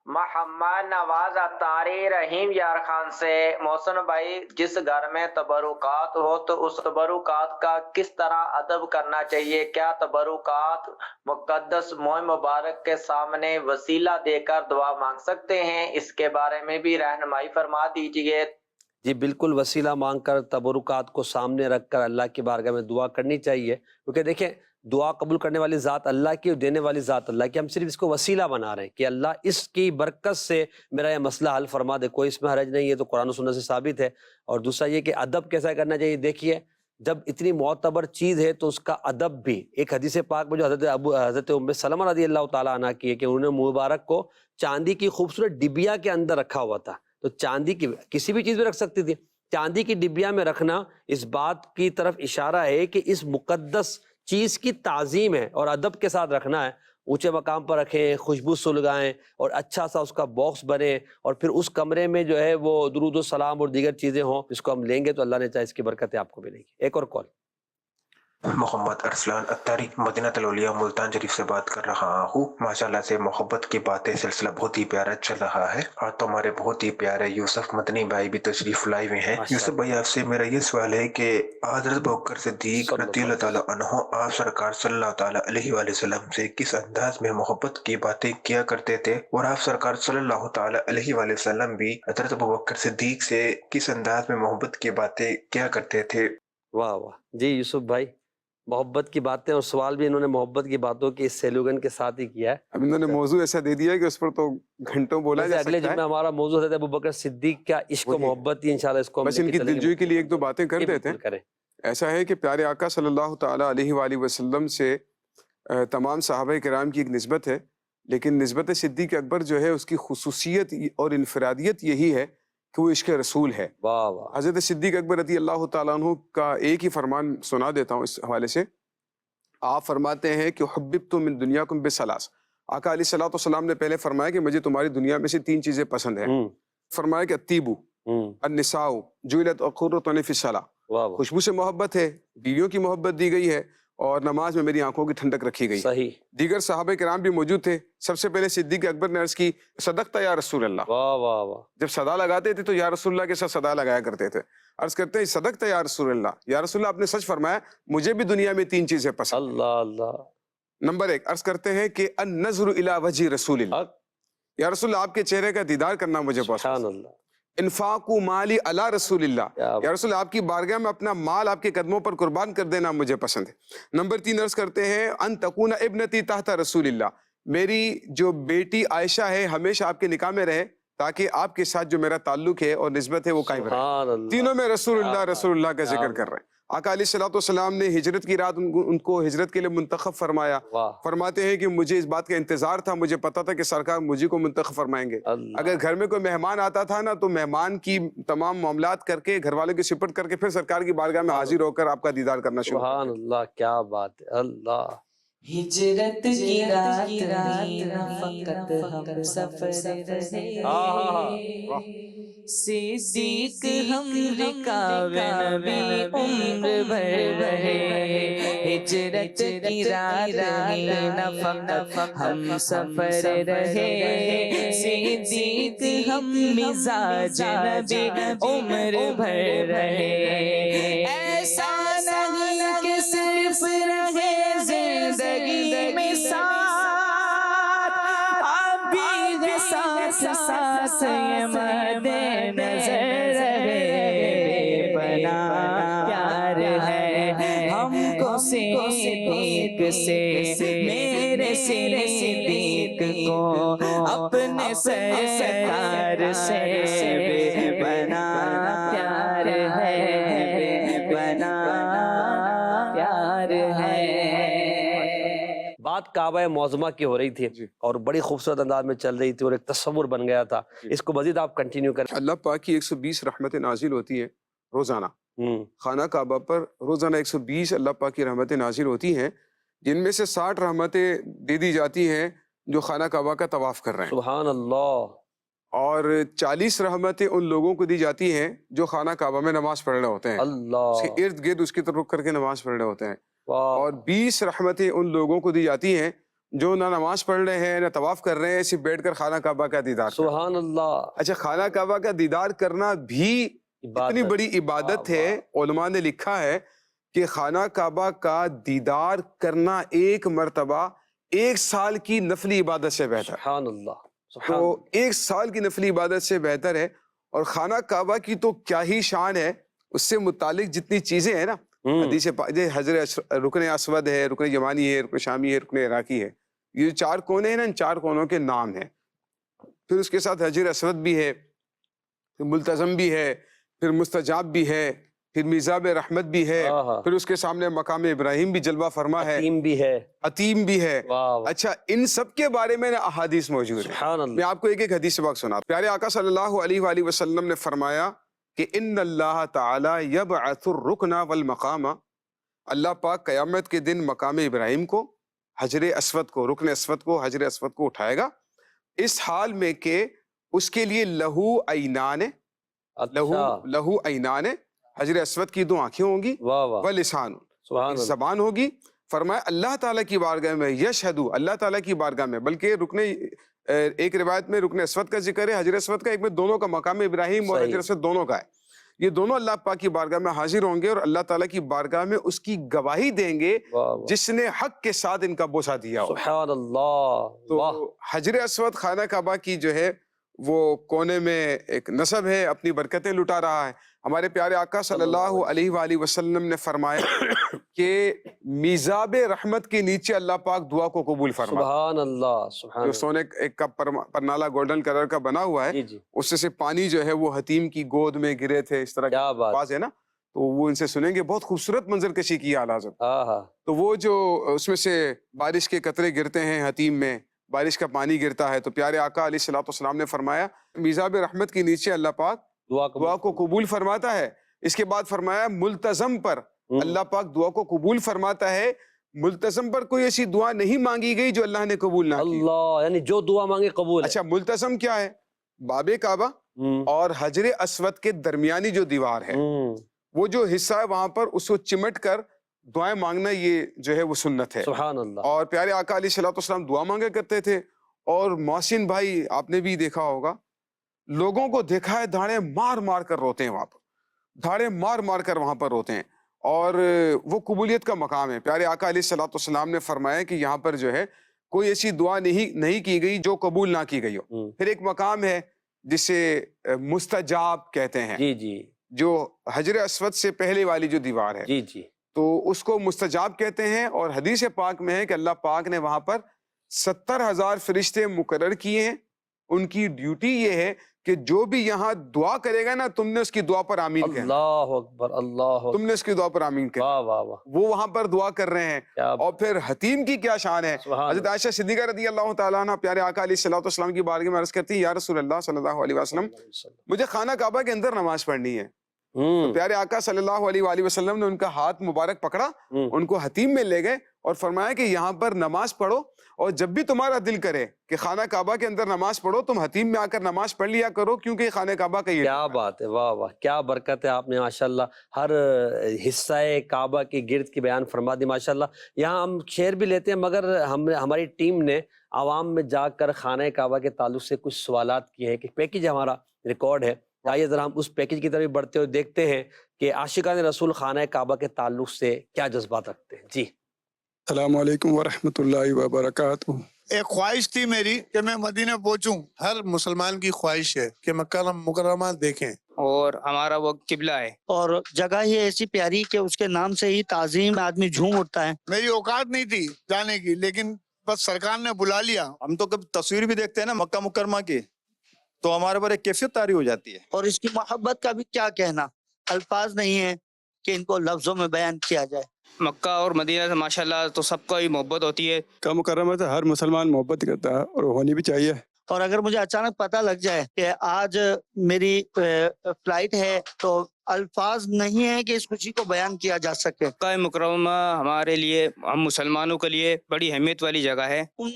محمد نواز اتاری رحیم یار خان سے، محسن بھائی جس گھر میں تبرکات ہو تو اس تبرکات کا کس طرح ادب کرنا چاہیے؟ کیا تبرکات مقدس موئے مبارک کے سامنے وسیلہ دے کر دعا مانگ سکتے ہیں؟ اس کے بارے میں بھی رہنمائی فرما دیجیے۔ جی بالکل، وسیلہ مانگ کر تبرکات کو سامنے رکھ کر اللہ کی بارگاہ میں دعا کرنی چاہیے، کیونکہ دیکھیں دعا قبول کرنے والی ذات اللہ کی اور دینے والی ذات اللہ کی۔ ہم صرف اس کو وسیلہ بنا رہے ہیں کہ اللہ اس کی برکت سے میرا یہ مسئلہ حل فرما دے، کوئی اس میں حرج نہیں ہے، تو قرآن و سنت سے ثابت ہے۔ اور دوسرا یہ کہ ادب کیسا کرنا چاہیے، دیکھیے جب اتنی معتبر چیز ہے تو اس کا ادب بھی، ایک حدیث پاک میں جو حضرت ام سلمہ رضی اللہ تعالیٰ عنہ کی ہے کہ انہوں نے مبارک کو چاندی کی خوبصورت ڈبیا کے اندر رکھا ہوا تھا، تو چاندی کی کسی بھی چیز میں رکھ سکتی تھی، چاندی کی ڈبیا میں رکھنا اس بات کی طرف اشارہ ہے کہ اس مقدس چیز کی تعظیم ہے اور ادب کے ساتھ رکھنا ہے۔ اونچے مقام پر رکھیں، خوشبو سلگائیں اور اچھا سا اس کا باکس بنے، اور پھر اس کمرے میں جو ہے وہ درود و سلام اور دیگر چیزیں ہوں، جس کو ہم لیں گے تو اللہ نے چاہے اس کی برکتیں آپ کو ملے گی۔ ایک اور کال۔ محمد ارسلان اتاری مدینہ الاولیاء ملتان شریف سے بات کر رہا ہوں۔ ماشاءاللہ سے محبت کی باتیں سلسلہ بہت ہی پیارا چل رہا ہے، اور تو ہمارے بہت ہی پیارے یوسف مدنی بھائی بھی تشریف لائے ہوئے ہیں۔ یوسف بھائی آپ سے میرا یہ سوال ہے کہ حضرت ابوبکر صدیق رضی اللہ تعالیٰ عنہ آپ سرکار صلی اللہ تعالیٰ علیہ وآلہ وسلم سے کس انداز میں محبت کی باتیں کیا کرتے تھے، اور آپ سرکار صلی اللہ تعالیٰ علیہ وآلہ وسلم بھی حضرت ابوبکر صدیق سے کس انداز میں محبت کی باتیں کیا کرتے تھے؟ واہ واہ، جی یوسف بھائی محبت کی باتیں، اور سوال بھی انہوں نے محبت کی باتوں کی اس سیلوگن کے ساتھ ہی کیا ہے۔ اب انہوں نے موضوع ایسا دے دیا ہے کہ اس پر تو گھنٹوں بولا جا اگلے سکتا جمعے ہے۔ ہمارا موضوع ہے ابوبکر صدیق کا عشق و محبت ہی، انشاءاللہ اس کو ہم بس ان کی دلجوئی کے لیے ایک دو باتیں کر دیتے ہیں۔ کریں۔ ایسا ہے کہ پیارے آقا صلی اللہ تعالیٰ علیہ وآلہ وسلم سے تمام صحابہ کرام کی ایک نسبت ہے، لیکن نسبت صدیق اکبر جو ہے اس کی خصوصیت اور انفرادیت یہی ہے کہ وہ عشق رسول ہے۔ واہ واہ، حضرت صدیق اکبر رضی اللہ تعالیٰ عنہ کا ایک ہی فرمان سنا دیتا ہوں اس حوالے سے۔ آپ فرماتے ہیں کہ حببت من دنیاکم بثلاث، آقا علیہ الصلوۃ والسلام نے پہلے فرمایا کہ مجھے تمہاری دنیا میں سے تین چیزیں پسند ہیں۔ فرمایا کہ الطیب، النساء، جعلت قرۃ عینی فی الصلاۃ، واہ واہ، خوشبو سے محبت ہے، بیویوں کی محبت دی گئی ہے، اور نماز میں میری آنکھوں کی ٹھنڈک رکھی گئی۔ صحیح، دیگر صحابہ کرام بھی موجود تھے۔ سب سے پہلے صدیق اکبر نے عرض کی صدقت یا رسول اللہ، واہ واہ واہ، جب صدا لگاتے تھے تو یا رسول اللہ کے ساتھ صدا لگایا کرتے تھے۔ عرض کرتے ہیں صدقت یا رسول اللہ، یا رسول اللہ آپ نے سچ فرمایا، مجھے بھی دنیا میں تین چیزیں پسند۔ اللہ اللہ، نمبر ایک، عرض کرتے ہیں کہ النظر الی وجہ رسول اللہ، یا رسول اللہ آپ کے چہرے کا دیدار کرنا مجھے بہت سبحان پسند۔ اللہ، انفاق مالی علی رسول اللہ، کیا یا رسول اللہ آپ کی بارگاہ میں اپنا مال آپ کے قدموں پر قربان کر دینا مجھے پسند ہے۔ نمبر تین، عرض کرتے ہیں ان تکون ابنتی تحت رسول اللہ، میری جو بیٹی عائشہ ہے ہمیشہ آپ کے نکاح میں رہے تاکہ آپ کے ساتھ جو میرا تعلق ہے اور نسبت ہے وہ قائم رہے۔ سبحان اللہ، تینوں میں رسول اللہ کا ذکر کر رہے ہیں۔ آقا علیہ الصلوۃ والسلام نے ہجرت کی رات ان کو ہجرت کے لیے منتخب فرمایا۔ واہ، فرماتے ہیں کہ مجھے اس بات کا انتظار تھا، مجھے پتا تھا کہ سرکار مجھے کو منتخب فرمائیں گے۔ اللہ، اگر گھر میں کوئی مہمان آتا تھا نا تو مہمان کی تمام معاملات کر کے گھر والوں کی سپرد کر کے پھر سرکار کی بارگاہ میں حاضر ہو کر آپ کا دیدار کرنا شروع سبحان اللہ، کیا بات ہے، اللہ۔ ہجرت کی رات ہی نہ فقط ہم سفر رہے، صدیق ہم رکاب نبی عمر بھر رہے۔ ہجرت کی رات ہی نہ فقط ہم سفر رہے، صدیق ہم مزاج نبی عمر بھر رہے۔ ایسا نہیں کہ صرف رہے زندگی میں ساتھ، اب بھی ہے ساتھ ساتھ یہ مد نظر رہے۔ بے پناہ پیار ہے ہم کو صدیق سے، میرے صدیق کو اپنے سرکار سے، بے پناہ پیار ہے، بے پناہ پیار ہے۔ بات کعبہ معظمہ کی ہو رہی تھی جی۔ اور بڑی خوبصورت انداز میں چل رہی تھی اور ایک تصور بن گیا تھا، جی۔ اس کو مزید آپ کنٹینیو کریں۔ اللہ پاک کی 120 رحمتیں نازل ہوتی ہیں روزانہ، ہوں، خانہ کعبہ پر روزانہ 120 اللہ پاک کی رحمتیں نازل ہوتی ہیں، جن میں سے 60 رحمتیں دے دی جاتی ہیں جو خانہ کعبہ کا طواف کر رہے ہیں، سبحان اللہ، اور 40 رحمتیں ان لوگوں کو دی جاتی ہیں جو خانہ کعبہ میں نماز پڑھ رہے ہوتے ہیں، اس اللہ، کے ارد گرد اس کی طرف رک کر کے نماز پڑھ رہے ہوتے ہیں، واہ، اور 20 رحمتیں ان لوگوں کو دی جاتی ہیں جو نہ نماز پڑھ رہے ہیں نہ طواف کر رہے ہیں، صرف بیٹھ کر خانہ کعبہ کا دیدار کر رہے ہیں۔ سبحان اللہ، اچھا، خانہ کعبہ کا دیدار کرنا بھی اتنی عبادت، بڑی عبادت واہ، ہے، علماء نے لکھا ہے کہ خانہ کعبہ کا دیدار کرنا ایک مرتبہ 1 سال کی نفلی عبادت سے بہتر ہے۔ سبحان اللہ، سبحان تو اللہ، 1 سال کی نفلی عبادت سے بہتر ہے، اور خانہ کعبہ کی تو کیا ہی شان ہے، اس سے متعلق جتنی چیزیں ہیں نا، حدیث حضر رکن اسود ہے، رکن یمانی ہے، رکن شامی ہے، رکن عراقی ہے، یہ جو 4 کونے ہیں نا، ان 4 کونوں کے نام ہیں۔ پھر اس کے ساتھ حجر اسود بھی ہے، پھر ملتزم بھی ہے، پھر مستجاب بھی ہے، پھر میزاب رحمت بھی ہے، آہا، پھر اس کے سامنے مقام ابراہیم بھی جلوہ فرما ہے، حکیم بھی ہے، عتیم بھی ہے۔ واہ، واہ، اچھا، ان سب کے بارے میں احادیث موجود ہیں، سبحان میں اللہ، آپ کو ایک ایک حدیث پاک سناتا ہوں۔ پیارے آقا صلی اللہ علیہ وآلہ وسلم نے فرمایا کہ ان اللہ تعالی یبعث الرکن والمقام، اللہ پاک قیامت کے دن مقام ابراہیم کو، حجر اسود کو، رکن اسود کو، حجر اسود کو اٹھائے گا، اس حال میں کہ اس کے لیے لہو عینان، اچھا، لہو عینان، حجر اسود کی 2 آنکھیں ہوں گی، واہ واہ، ولسان، سبحان اللہ، زبان ہوگی۔ فرمایا اللہ تعالیٰ کی بارگاہ میں، یشہدو، اللہ تعالیٰ کی بارگاہ میں، بلکہ ایک روایت میں رکن اسود کا ذکر ہے، حجر اسود کا، ایک میں دونوں کا، مقام ابراہیم اور صحیح، حجر اسود دونوں کا ہے، یہ دونوں اللہ پاک کی بارگاہ میں حاضر ہوں گے اور اللہ تعالیٰ کی بارگاہ میں اس کی گواہی دیں گے واہ واہ، جس نے حق کے ساتھ ان کا بوسہ دیا ہو۔ سبحان اللہ، واہ، تو حجر اسود خانہ کعبہ کی جو ہے وہ کونے میں ایک نسب ہے، اپنی برکتیں لٹا رہا ہے۔ ہمارے پیارے آقا صلی اللہ علیہ وآلہ وسلم نے فرمایا کہ میزاب رحمت کے نیچے اللہ پاک دعا کو قبول فرما، سبحان اللہ، سبحان جو اللہ، سونے ایک کا پرنالہ گولڈن کلر کا بنا ہوا ہے، جی جی، اس سے پانی جو ہے وہ حتیم کی گود میں گرے تھے، اس طرح کیا کی بات، آواز ہے نا، تو وہ ان سے سنیں گے، بہت خوبصورت منظر کشی کی اعلیٰ حضرت۔ آہا، تو وہ جو اس میں سے بارش کے قطرے گرتے ہیں حتیم میں، بارش کا پانی گرتا ہے، تو پیارے آقا علیہ الصلوۃ والسلام نے فرمایا میزاب رحمت کے نیچے اللہ پاک دعا کو قبول فرماتا ہے۔ اس کے بعد فرمایا ملتزم پر اللہ پاک دعا کو قبول فرماتا ہے، ملتزم پر کوئی ایسی دعا نہیں مانگی گئی جو اللہ نے قبول نہ کی۔ اللہ، یعنی جو دعا مانگے قبول ہے۔ اچھا، ملتزم کیا ہے؟ باب کعبہ اور حجر اسود کے درمیانی جو دیوار ہے، وہ جو حصہ ہے وہاں پر اس کو چمٹ کر دعائیں مانگنا، یہ جو ہے وہ سنت ہے۔ سبحان اللہ، اور پیارے آقا علیہ الصلوۃ والسلام دعا مانگا کرتے تھے، اور محسن بھائی آپ نے بھی دیکھا ہوگا، لوگوں کو دیکھا ہے دھاڑے مار مار کر روتے ہیں وہاں پر، دھاڑے مار مار کر وہاں پر روتے ہیں، اور وہ قبولیت کا مقام ہے۔ پیارے آقا علیہ الصلوۃ والسلام نے فرمایا کہ یہاں پر جو ہے کوئی ایسی دعا نہیں کی گئی جو قبول نہ کی گئی ہو۔ پھر ایک مقام ہے جسے مستجاب کہتے ہیں، جی جی جو حجر اسود سے پہلے والی جو دیوار ہے، جی جی، تو اس کو مستجاب کہتے ہیں۔ اور حدیث پاک میں ہے کہ اللہ پاک نے وہاں پر 70,000 فرشتے مقرر کیے ہیں، ان کی ڈیوٹی یہ ہے کہ جو بھی یہاں دعا کرے گا نا، تم نے اس کی دعا پر آمین کہنا، اللہ اکبر، اللہ تم نے اس کی دعا پر آمین کہنا، واہ واہ واہ، وہ وہاں پر دعا کر رہے ہیں۔ کیا اور پھر حتیم کی کیا شان ہے؟ سبحان حضرت عائشہ صدیقہ رضی اللہ تعالیٰ عنہ پیارے آقا علیہ الصلوۃ والسلام کی بارگاہ میں عرض کرتی ہیں، یا رسول اللہ صلی اللہ علیہ وسلم، مجھے خانہ کعبہ کے اندر نماز پڑھنی ہے۔ تو پیارے آقا صلی اللہ علیہ وآلہ وسلم نے ان کا ہاتھ مبارک پکڑا، ان کو حتیم میں لے گئے اور فرمایا کہ یہاں پر نماز پڑھو، اور جب بھی تمہارا دل کرے کہ خانہ کعبہ کے اندر نماز پڑھو، تم حتیم میں آ کر نماز پڑھ لیا کرو، کیونکہ یہ خانہ کعبہ کا یہ کیا بات ہے، واہ واہ، کیا برکت ہے، آپ نے ماشاءاللہ ہر حصہ کعبہ کے گرد کی بیان فرما دی ماشاءاللہ۔ یہاں ہم شعر بھی لیتے ہیں، مگر ہماری ٹیم نے عوام میں جا کر خانہ کعبہ کے تعلق سے کچھ سوالات کیے ہیں، کہ پیکج ہمارا ریکارڈ ہے، آئیے ذرا ہم اس پیکج کی طرف بڑھتے ہوئے دیکھتے ہیں کہ عاشقان رسول خانہ کعبہ کے تعلق سے کیا جذبات رکھتے ہیں۔ جی السلام علیکم ورحمۃ اللہ وبرکاتہ۔ ایک خواہش تھی میری کہ میں مدینہ پہنچوں، ہر مسلمان کی خواہش ہے کہ مکہ مکرمہ دیکھیں، اور ہمارا وہ قبلہ ہے، اور جگہ ہی ایسی پیاری کہ اس کے نام سے ہی تعظیم آدمی جھوم اٹھتا ہے۔ میری اوقات نہیں تھی جانے کی، لیکن بس سرکار نے بلا لیا۔ ہم تو کب تصویر بھی دیکھتے ہیں نا مکہ مکرمہ کی، تو ہمارے پر ایک کیفیت طاری ہو جاتی ہے، اور اس کی محبت کا بھی کیا کہنا، الفاظ نہیں ہیں کہ ان کو لفظوں میں بیان کیا جائے۔ مکہ اور مدینہ سے ماشاءاللہ تو سب کو ہی محبت ہوتی ہے. کا مکرمہ سے ہر مسلمان محبت کرتا ہے اور ہونی بھی چاہیے. اور اگر مجھے اچانک پتہ لگ جائے کہ آج میری فلائٹ ہے تو الفاظ نہیں ہیں کہ اس خوشی کو بیان کیا جا سکے. مکہ مکرمہ ہمارے لیے، ہم مسلمانوں کے لیے بڑی اہمیت والی جگہ ہے. ان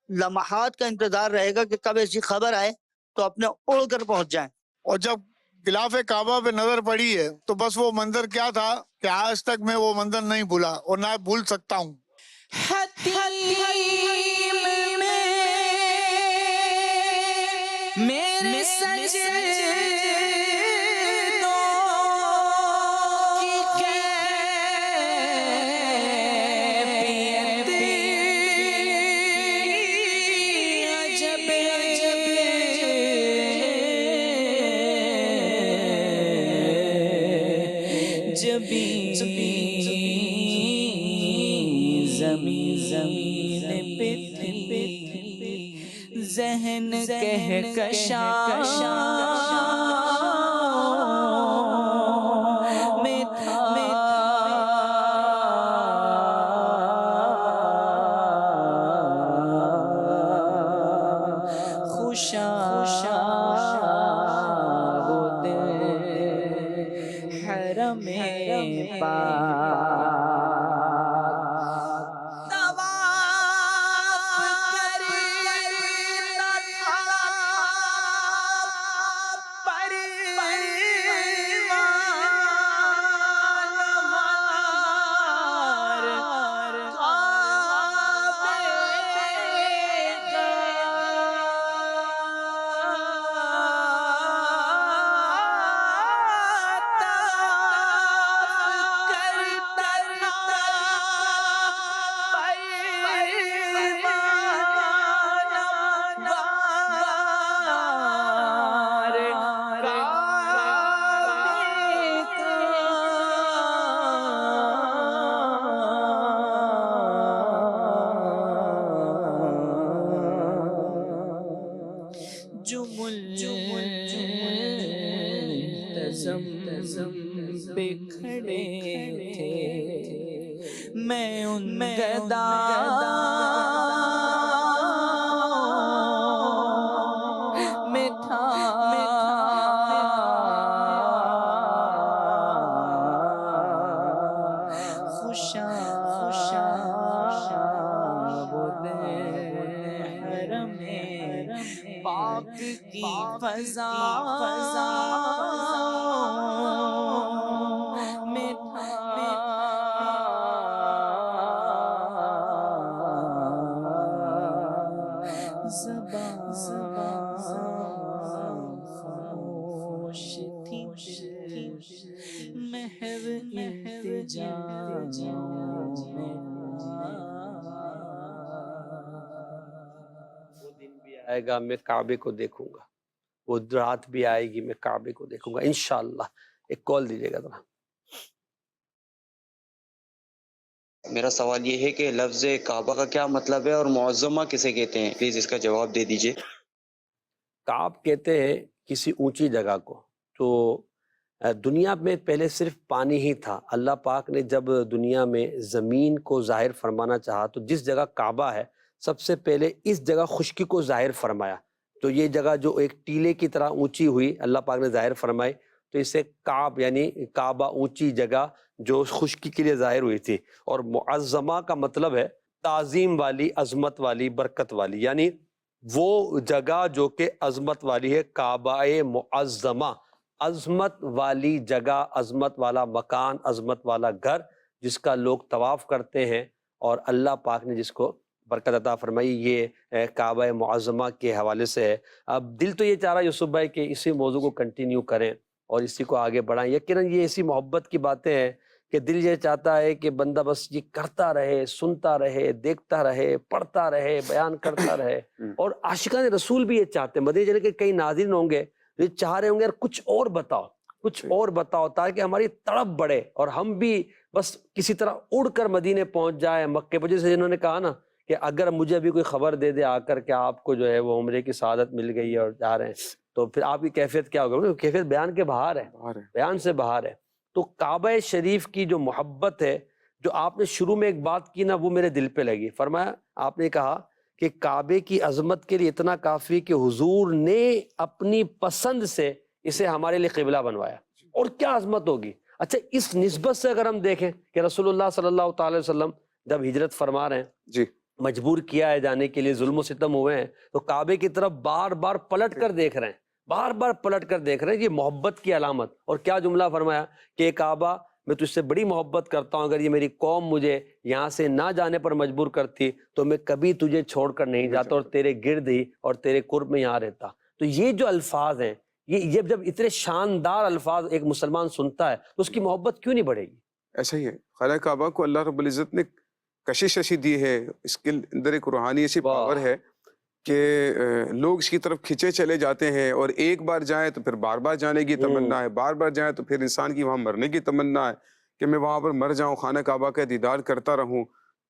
لمحات کا انتظار رہے گا کہ کب ایسی خبر آئے تو اپنے اڑ کر پہنچ جائیں. اور جب غلاف کعبہ پہ نظر پڑی ہے تو بس وہ منظر کیا تھا کہ آج تک میں وہ منظر نہیں بھولا اور نہ بھول سکتا ہوں. میرے سجدوں کی کیفیت عجب جبیں زمین پہ تھی ذہن کہکشاں میں تھا خوشاں وہ دل حرم پاک پہ کھڑے تھے میں ان گدا میں تھا خوشاں وہ حرم پاک کی فضا میں تھا زبان خاموش تھی محو التجا میں وہ دن بھی آئے گا میں کعبے کو دیکھوں گا، وہ رات بھی آئے گی میں کعبے کو دیکھوں گا انشاءاللہ. ایک کال دیجیے گا ذرا. میرا سوال یہ ہے کہ لفظ کعبہ کا کیا مطلب ہے اور معظمہ کسے کہتے ہیں؟ پلیز اس کا جواب دے دیجئے. کعب کہتے ہیں کسی اونچی جگہ کو. تو دنیا میں پہلے صرف پانی ہی تھا. اللہ پاک نے جب دنیا میں زمین کو ظاہر فرمانا چاہا تو جس جگہ کعبہ ہے سب سے پہلے اس جگہ خشکی کو ظاہر فرمایا. تو یہ جگہ جو ایک ٹیلے کی طرح اونچی ہوئی اللہ پاک نے ظاہر فرمائی، تو اسے کعب یعنی کعبہ اونچی جگہ جو خشکی کے لیے ظاہر ہوئی تھی. اور معظمہ کا مطلب ہے تعظیم والی، عظمت والی، برکت والی، یعنی وہ جگہ جو کہ عظمت والی ہے. کعبہ معظمہ، عظمت والی جگہ، عظمت والا مکان، عظمت والا گھر جس کا لوگ طواف کرتے ہیں اور اللہ پاک نے جس کو برکت عطا فرمائی. یہ کعبہ معظمہ کے حوالے سے ہے. اب دل تو یہ چاہ رہا ہے یوسف بھائی کہ اسی موضوع کو کنٹینیو کریں اور اسی کو آگے بڑھائیں. یقیناً یہ ایسی محبت کی باتیں ہیں کہ دل یہ چاہتا ہے کہ بندہ بس یہ کرتا رہے، سنتا رہے، دیکھتا رہے، پڑھتا رہے، بیان کرتا رہے. اور عاشقان رسول بھی یہ چاہتے ہیں. مدینے کے کئی ناظرین ہوں گے یہ چاہ رہے ہوں گے یار کچھ اور بتاؤ، کچھ اور بتاؤ تاکہ ہماری تڑپ بڑھے اور ہم بھی بس کسی طرح اڑ کر مدینے پہنچ جائیں، مکے پہنچے. جیسے جنہوں نے کہا نا کہ اگر مجھے ابھی کوئی خبر دے دے آ کر کہ آپ کو جو ہے وہ عمرے کی سعادت مل گئی ہے اور جا رہے ہیں، تو پھر آپ کی کیفیت کیا ہوگا؟ کیفیت بیان کے باہر ہے، بیان سے باہر ہے. تو کعبہ شریف کی جو محبت ہے، جو آپ نے شروع میں ایک بات کی نا وہ میرے دل پہ لگی. فرمایا آپ نے کہا کہ کعبے کی عظمت کے لیے اتنا کافی کہ حضور نے اپنی پسند سے اسے ہمارے لیے قبلہ بنوایا. اور کیا عظمت ہوگی. اچھا اس نسبت سے اگر ہم دیکھیں کہ رسول اللہ صلی اللہ تعالی وسلم جب ہجرت فرما رہے ہیں, جی, مجبور کیا ہے جانے کے لیے, ظلم و ستم ہوئے ہیں, تو کعبے کی طرف بار بار پلٹ کر دیکھ رہے ہیں, بار بار پلٹ کر دیکھ رہے ہیں. یہ محبت کی علامت. اور کیا جملہ فرمایا کہ کعبہ میں تجھ سے بڑی محبت کرتا ہوں, اگر یہ میری قوم مجھے یہاں سے نہ جانے پر مجبور کرتی تو میں کبھی تجھے چھوڑ کر نہیں جاتا اور تیرے گرد ہی اور تیرے قرب میں یہاں رہتا. تو یہ جو الفاظ ہیں, یہ جب اتنے شاندار الفاظ ایک مسلمان سنتا ہے تو اس کی محبت کیوں نہیں بڑھے گی؟ ایسا ہی ہے. خانہ کعبہ کو اللہ رب العزت نے کشش ایسی دی ہے, اس کے اندر ایک روحانی ایسی پاور ہے کہ لوگ اس کی طرف کھچے چلے جاتے ہیں, اور ایک بار جائیں تو پھر بار بار جانے کی تمنا ہے, بار بار جائیں تو پھر انسان کی وہاں مرنے کی تمنا ہے کہ میں وہاں پر مر جاؤں, خانہ کعبہ کا دیدار کرتا رہوں.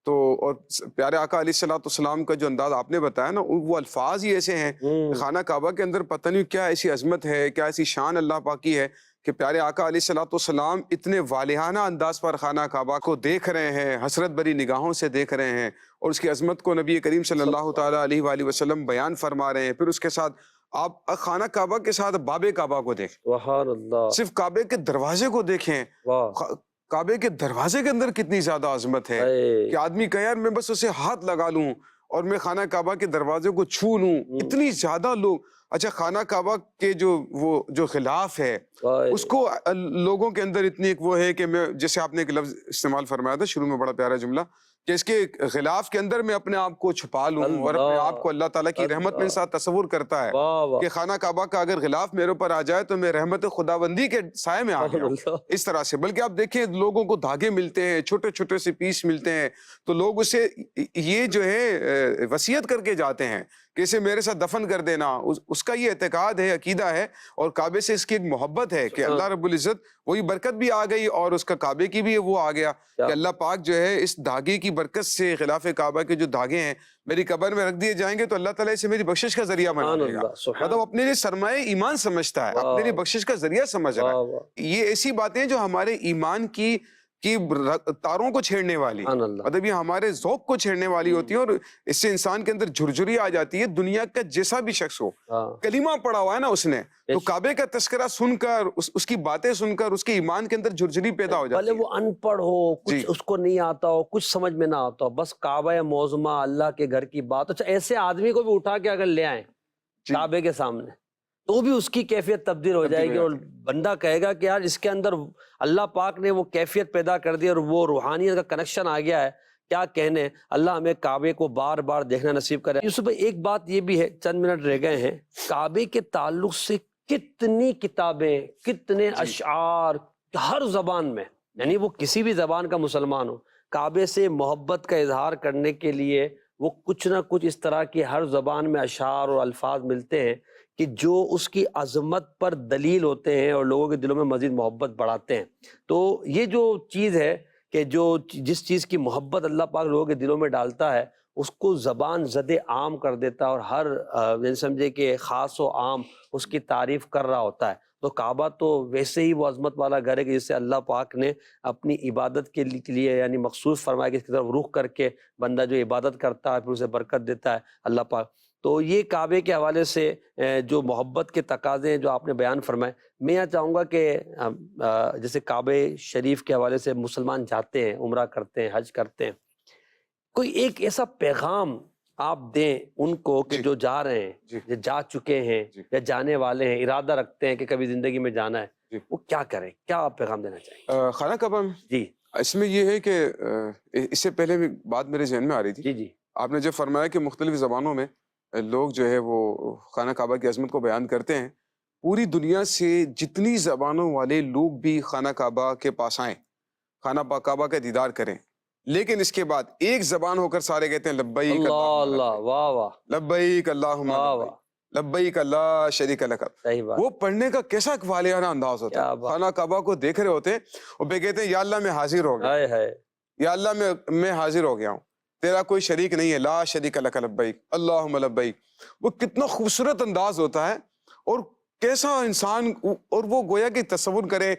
تو اور پیارے آقا علیہ الصلوۃ والسلام کا جو انداز آپ نے بتایا نا, وہ الفاظ ہی ایسے ہیں. خانہ کعبہ کے اندر پتہ نہیں کیا ایسی عظمت ہے, کیا ایسی شان اللہ پاک کی ہے کہ پیارے آقا علیہ الصلوۃ والسلام اتنے والہانہ انداز پر خانہ کعبہ کو دیکھ رہے ہیں, حسرت بری نگاہوں سے دیکھ رہے ہیں, اور اس کی عظمت کو نبی کریم صلی اللہ تعالیٰ علیہ وآلہ وسلم بیان فرما رہے ہیں. پھر اس کے ساتھ آپ خانہ کعبہ کے ساتھ باب کعبہ کو دیکھیں, سبحان اللہ, صرف کعبے کے دروازے کو دیکھیں. کعبے کے دروازے کے اندر کتنی زیادہ عظمت ہے کہ آدمی کہے یار میں بس اسے ہاتھ لگا لوں اور میں خانہ کعبہ کے دروازے کو چھو لوں, اتنی زیادہ لوگ. اچھا خانہ کعبہ کے جو خلاف ہے اس کو لوگوں کے اندر اتنی ایک وہ ہے کہ میں, جیسے آپ نے ایک لفظ استعمال فرمایا تھا شروع میں, بڑا پیارا جملہ, کہ اس کے خلاف کے اندر میں اپنے آپ کو چھپا لوں, اور اپنے آپ کو اللہ تعالیٰ کی رحمت میں انسان تصور کرتا ہے کہ خانہ کعبہ کا اگر غلاف میرے اوپر آ جائے تو میں رحمت خداوندی کے سائے میں آ گیا ہوں. اس طرح سے بلکہ آپ دیکھیں لوگوں کو دھاگے ملتے ہیں, چھوٹے چھوٹے سے پیس ملتے ہیں, تو لوگ اسے یہ جو ہے وصیت کر کے جاتے ہیں کہ اسے میرے ساتھ دفن کر دینا. اس کا یہ اعتقاد ہے, عقیدہ ہے, اور کعبے سے اس کی ایک محبت ہے کہ اللہ رب العزت وہی برکت بھی آ گئی, اور اس کا کعبے کی بھی وہ آ گیا کہ اللہ پاک جو ہے اس دھاگے کی برکت سے, خلاف کعبہ کے جو دھاگے ہیں میری قبر میں رکھ دیے جائیں گے تو اللہ تعالیٰ اسے میری بخشش کا ذریعہ بنا دے گا. مطلب اپنے لیے سرمایہ ایمان سمجھتا ہے, اپنے لیے بخشش کا ذریعہ سمجھ رہا ہے. یہ ایسی باتیں ہیں جو ہمارے ایمان کی تاروں کو چھیڑنے والی, مطلب یہ ہمارے ذوق کو چھیڑنے والی ہوتی ہیں, اور اس سے انسان کے اندر جھرجھری آ جاتی ہے. دنیا کا جیسا بھی شخص ہو, کلمہ پڑھا ہوا ہے نا اس نے, تو کعبے کا تذکرہ سن کر, اس کی باتیں سن کر اس کے ایمان کے اندر جھرجھری پیدا ہو جاتی ہے. بھلے وہ ان پڑھ ہو, کچھ اس کو نہیں آتا ہو, کچھ سمجھ میں نہ آتا ہو, بس کعبہ معظمہ اللہ کے گھر کی بات. اچھا ایسے آدمی کو بھی اٹھا کے اگر لے آئیں کعبے کے سامنے تو بھی اس کی کیفیت تبدیل ہو جائے گی, اور بندہ کہے گا کہ یار اس کے اندر اللہ پاک نے وہ کیفیت پیدا کر دی اور وہ روحانیت کا کنیکشن آ گیا ہے, کیا کہنے. اللہ ہمیں کعبے کو بار بار دیکھنا نصیب کرے. یوسف بھائی ایک بات یہ بھی ہے, چند منٹ رہ گئے ہیں, کعبے کے تعلق سے کتنی کتابیں, کتنے اشعار ہر زبان میں, یعنی وہ کسی بھی زبان کا مسلمان ہو, کعبے سے محبت کا اظہار کرنے کے لیے وہ کچھ نہ کچھ اس طرح کی ہر زبان میں اشعار اور الفاظ ملتے ہیں کہ جو اس کی عظمت پر دلیل ہوتے ہیں اور لوگوں کے دلوں میں مزید محبت بڑھاتے ہیں. تو یہ جو چیز ہے کہ جس چیز کی محبت اللہ پاک لوگوں کے دلوں میں ڈالتا ہے اس کو زبان زد عام کر دیتا ہے, اور ہر سمجھے کہ خاص و عام اس کی تعریف کر رہا ہوتا ہے. تو کعبہ تو ویسے ہی وہ عظمت والا گھر ہے کہ جس سے اللہ پاک نے اپنی عبادت کے لیے یعنی مخصوص فرمایا کہ اس کی طرف رخ کر کے بندہ جو عبادت کرتا ہے پھر اسے برکت دیتا ہے اللہ پاک. تو یہ کعبے کے حوالے سے جو محبت کے تقاضے ہیں جو آپ نے بیان فرمائے, میں یہ چاہوں گا کہ جیسے کعبے شریف کے حوالے سے مسلمان جاتے ہیں, عمرہ کرتے ہیں, حج کرتے ہیں, کوئی ایک ایسا پیغام آپ دیں ان کو کہ جو جا رہے ہیں, جو جا چکے ہیں یا جانے والے ہیں, ارادہ رکھتے ہیں کہ کبھی زندگی میں جانا ہے, وہ کیا کریں, کیا پیغام دینا چاہیے خانہ کعبہ میں؟ جی اس میں یہ ہے کہ اس سے پہلے بات میرے ذہن میں آ رہی تھی. جی آپ نے جب فرمایا کہ مختلف زبانوں میں لوگ جو ہے وہ خانہ کعبہ کی عظمت کو بیان کرتے ہیں, پوری دنیا سے جتنی زبانوں والے لوگ بھی خانہ کعبہ کے پاس آئیں, خانہ کعبہ کا دیدار کریں, لیکن اس کے بعد ایک زبان ہو کر سارے کہتے ہیں لبیک اللہ واہ واہ, لبیک اللہم لبیک, لبیک لا شریک لک. وہ پڑھنے کا کیسا والہانہ انداز ہوتا ہے, خانہ کعبہ کو دیکھ رہے ہوتے ہیں اور پہ کہتے ہیں یا اللہ میں حاضر ہو گیا, یا اللہ میں حاضر ہو گیا ہوں, تیرا کوئی شریک نہیں ہے, لا شریک لک لبیک اللہم لبیک. وہ کتنا خوبصورت انداز ہوتا ہے, اور کیسا انسان, اور وہ گویا کہ تصور کرے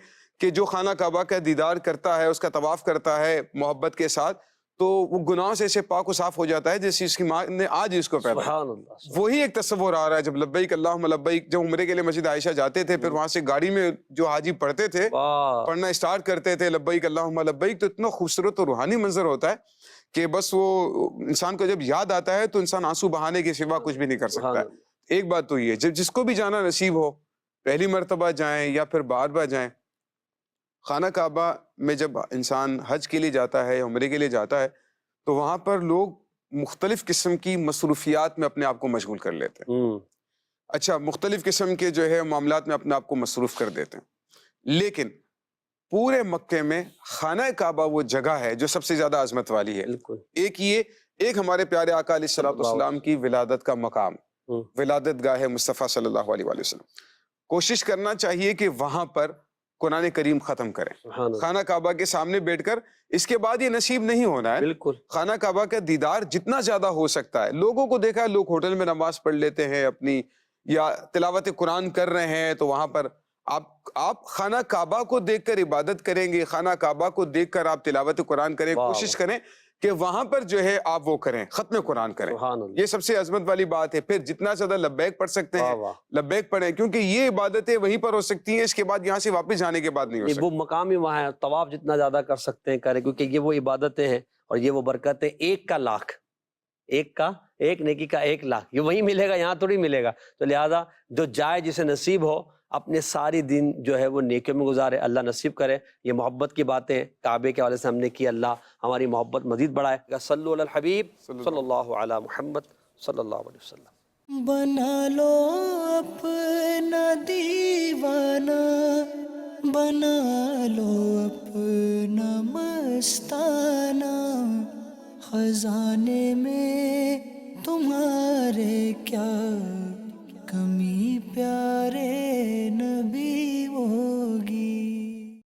کہ جو خانہ کعبہ کا دیدار کرتا ہے، اس کا طواف کرتا ہے محبت کے ساتھ، تو وہ گناہوں سے ایسے پاک و صاف ہو جاتا ہے جیسے اس کی ماں نے آج اس کو پیدا کیا۔ سبحان اللہ۔ وہی ایک تصور آ رہا ہے جب لبیک اللہم لبیک، جب عمرے کے لیے مسجد عائشہ جاتے تھے، پھر وہاں سے گاڑی میں جو حاجی پڑھتے تھے، پڑھنا اسٹارٹ کرتے تھے لبیک اللہم لبیک، تو اتنا خوبصورت اور روحانی منظر ہوتا ہے کہ بس وہ انسان کو جب یاد آتا ہے تو انسان آنسو بہانے کے سوا کچھ بھی نہیں کر سکتا ہے۔ ایک بات تو یہ، جس کو بھی جانا نصیب ہو، پہلی مرتبہ جائیں یا پھر بار بار جائیں، خانہ کعبہ میں جب انسان حج کے لیے جاتا ہے، عمرے کے لیے جاتا ہے، تو وہاں پر لوگ مختلف قسم کی مصروفیات میں اپنے آپ کو مشغول کر لیتے ہیں۔ اچھا، مختلف قسم کے جو ہے معاملات میں اپنے آپ کو مصروف کر دیتے ہیں، لیکن پورے مکے میں خانہ کعبہ وہ جگہ ہے جو سب سے زیادہ عظمت والی ہے۔ ایک ہمارے پیارے آقا علیہ الصلوۃ والسلام کی ولادت کا مقام، ولادت گاہ مصطفیٰ صلی اللہ علیہ وآلہ وسلم، کوشش کرنا چاہیے کہ وہاں پر قرآن کریم ختم کریں خانہ کعبہ کے سامنے بیٹھ کر۔ اس کے بعد یہ نصیب نہیں ہونا ہے۔ بالکل، خانہ کعبہ کا دیدار جتنا زیادہ ہو سکتا ہے۔ لوگوں کو دیکھا ہے، لوگ ہوٹل میں نماز پڑھ لیتے ہیں اپنی، یا تلاوت قرآن کر رہے ہیں، تو وہاں پر آپ خانہ کعبہ کو دیکھ کر عبادت کریں گے، خانہ کعبہ کو دیکھ کر آپ تلاوت قرآن کریں، کوشش کریں کہ وہاں پر جو ہے آپ وہ کریں، ختم قرآن کریں۔ یہ سب سے عظمت والی بات ہے۔ پھر جتنا زیادہ لبیک پڑھ سکتے ہیں لبیک پڑھیں، کیونکہ یہ عبادتیں وہیں پر ہو سکتی ہیں، اس کے بعد یہاں سے واپس جانے کے بعد نہیں ہو سکتی۔ وہ مقام ہی وہاں ہے، طواف جتنا زیادہ کر سکتے ہیں کریں، کیونکہ یہ وہ عبادتیں ہیں اور یہ وہ برکتیں، ایک کا لاکھ، ایک نیکی کا 1 لاکھ، یہ وہیں ملے گا، یہاں تھوڑی ملے گا۔ تو لہٰذا جو جائے جسے نصیب ہو، اپنے ساری دن جو ہے وہ نیکیوں میں گزارے، اللہ نصیب کرے۔ یہ محبت کی باتیں کعبے کے حوالے سے ہم نے کی، اللہ ہماری محبت مزید بڑھائے۔ صلو علی الحبیب صلی اللہ علی محمد صلی اللہ علیہ وسلم۔ بنا لو اپنا دیوانہ، بنا لو اپنا مستانہ، خزانے میں تمہارے کیا کمی پیارے نبی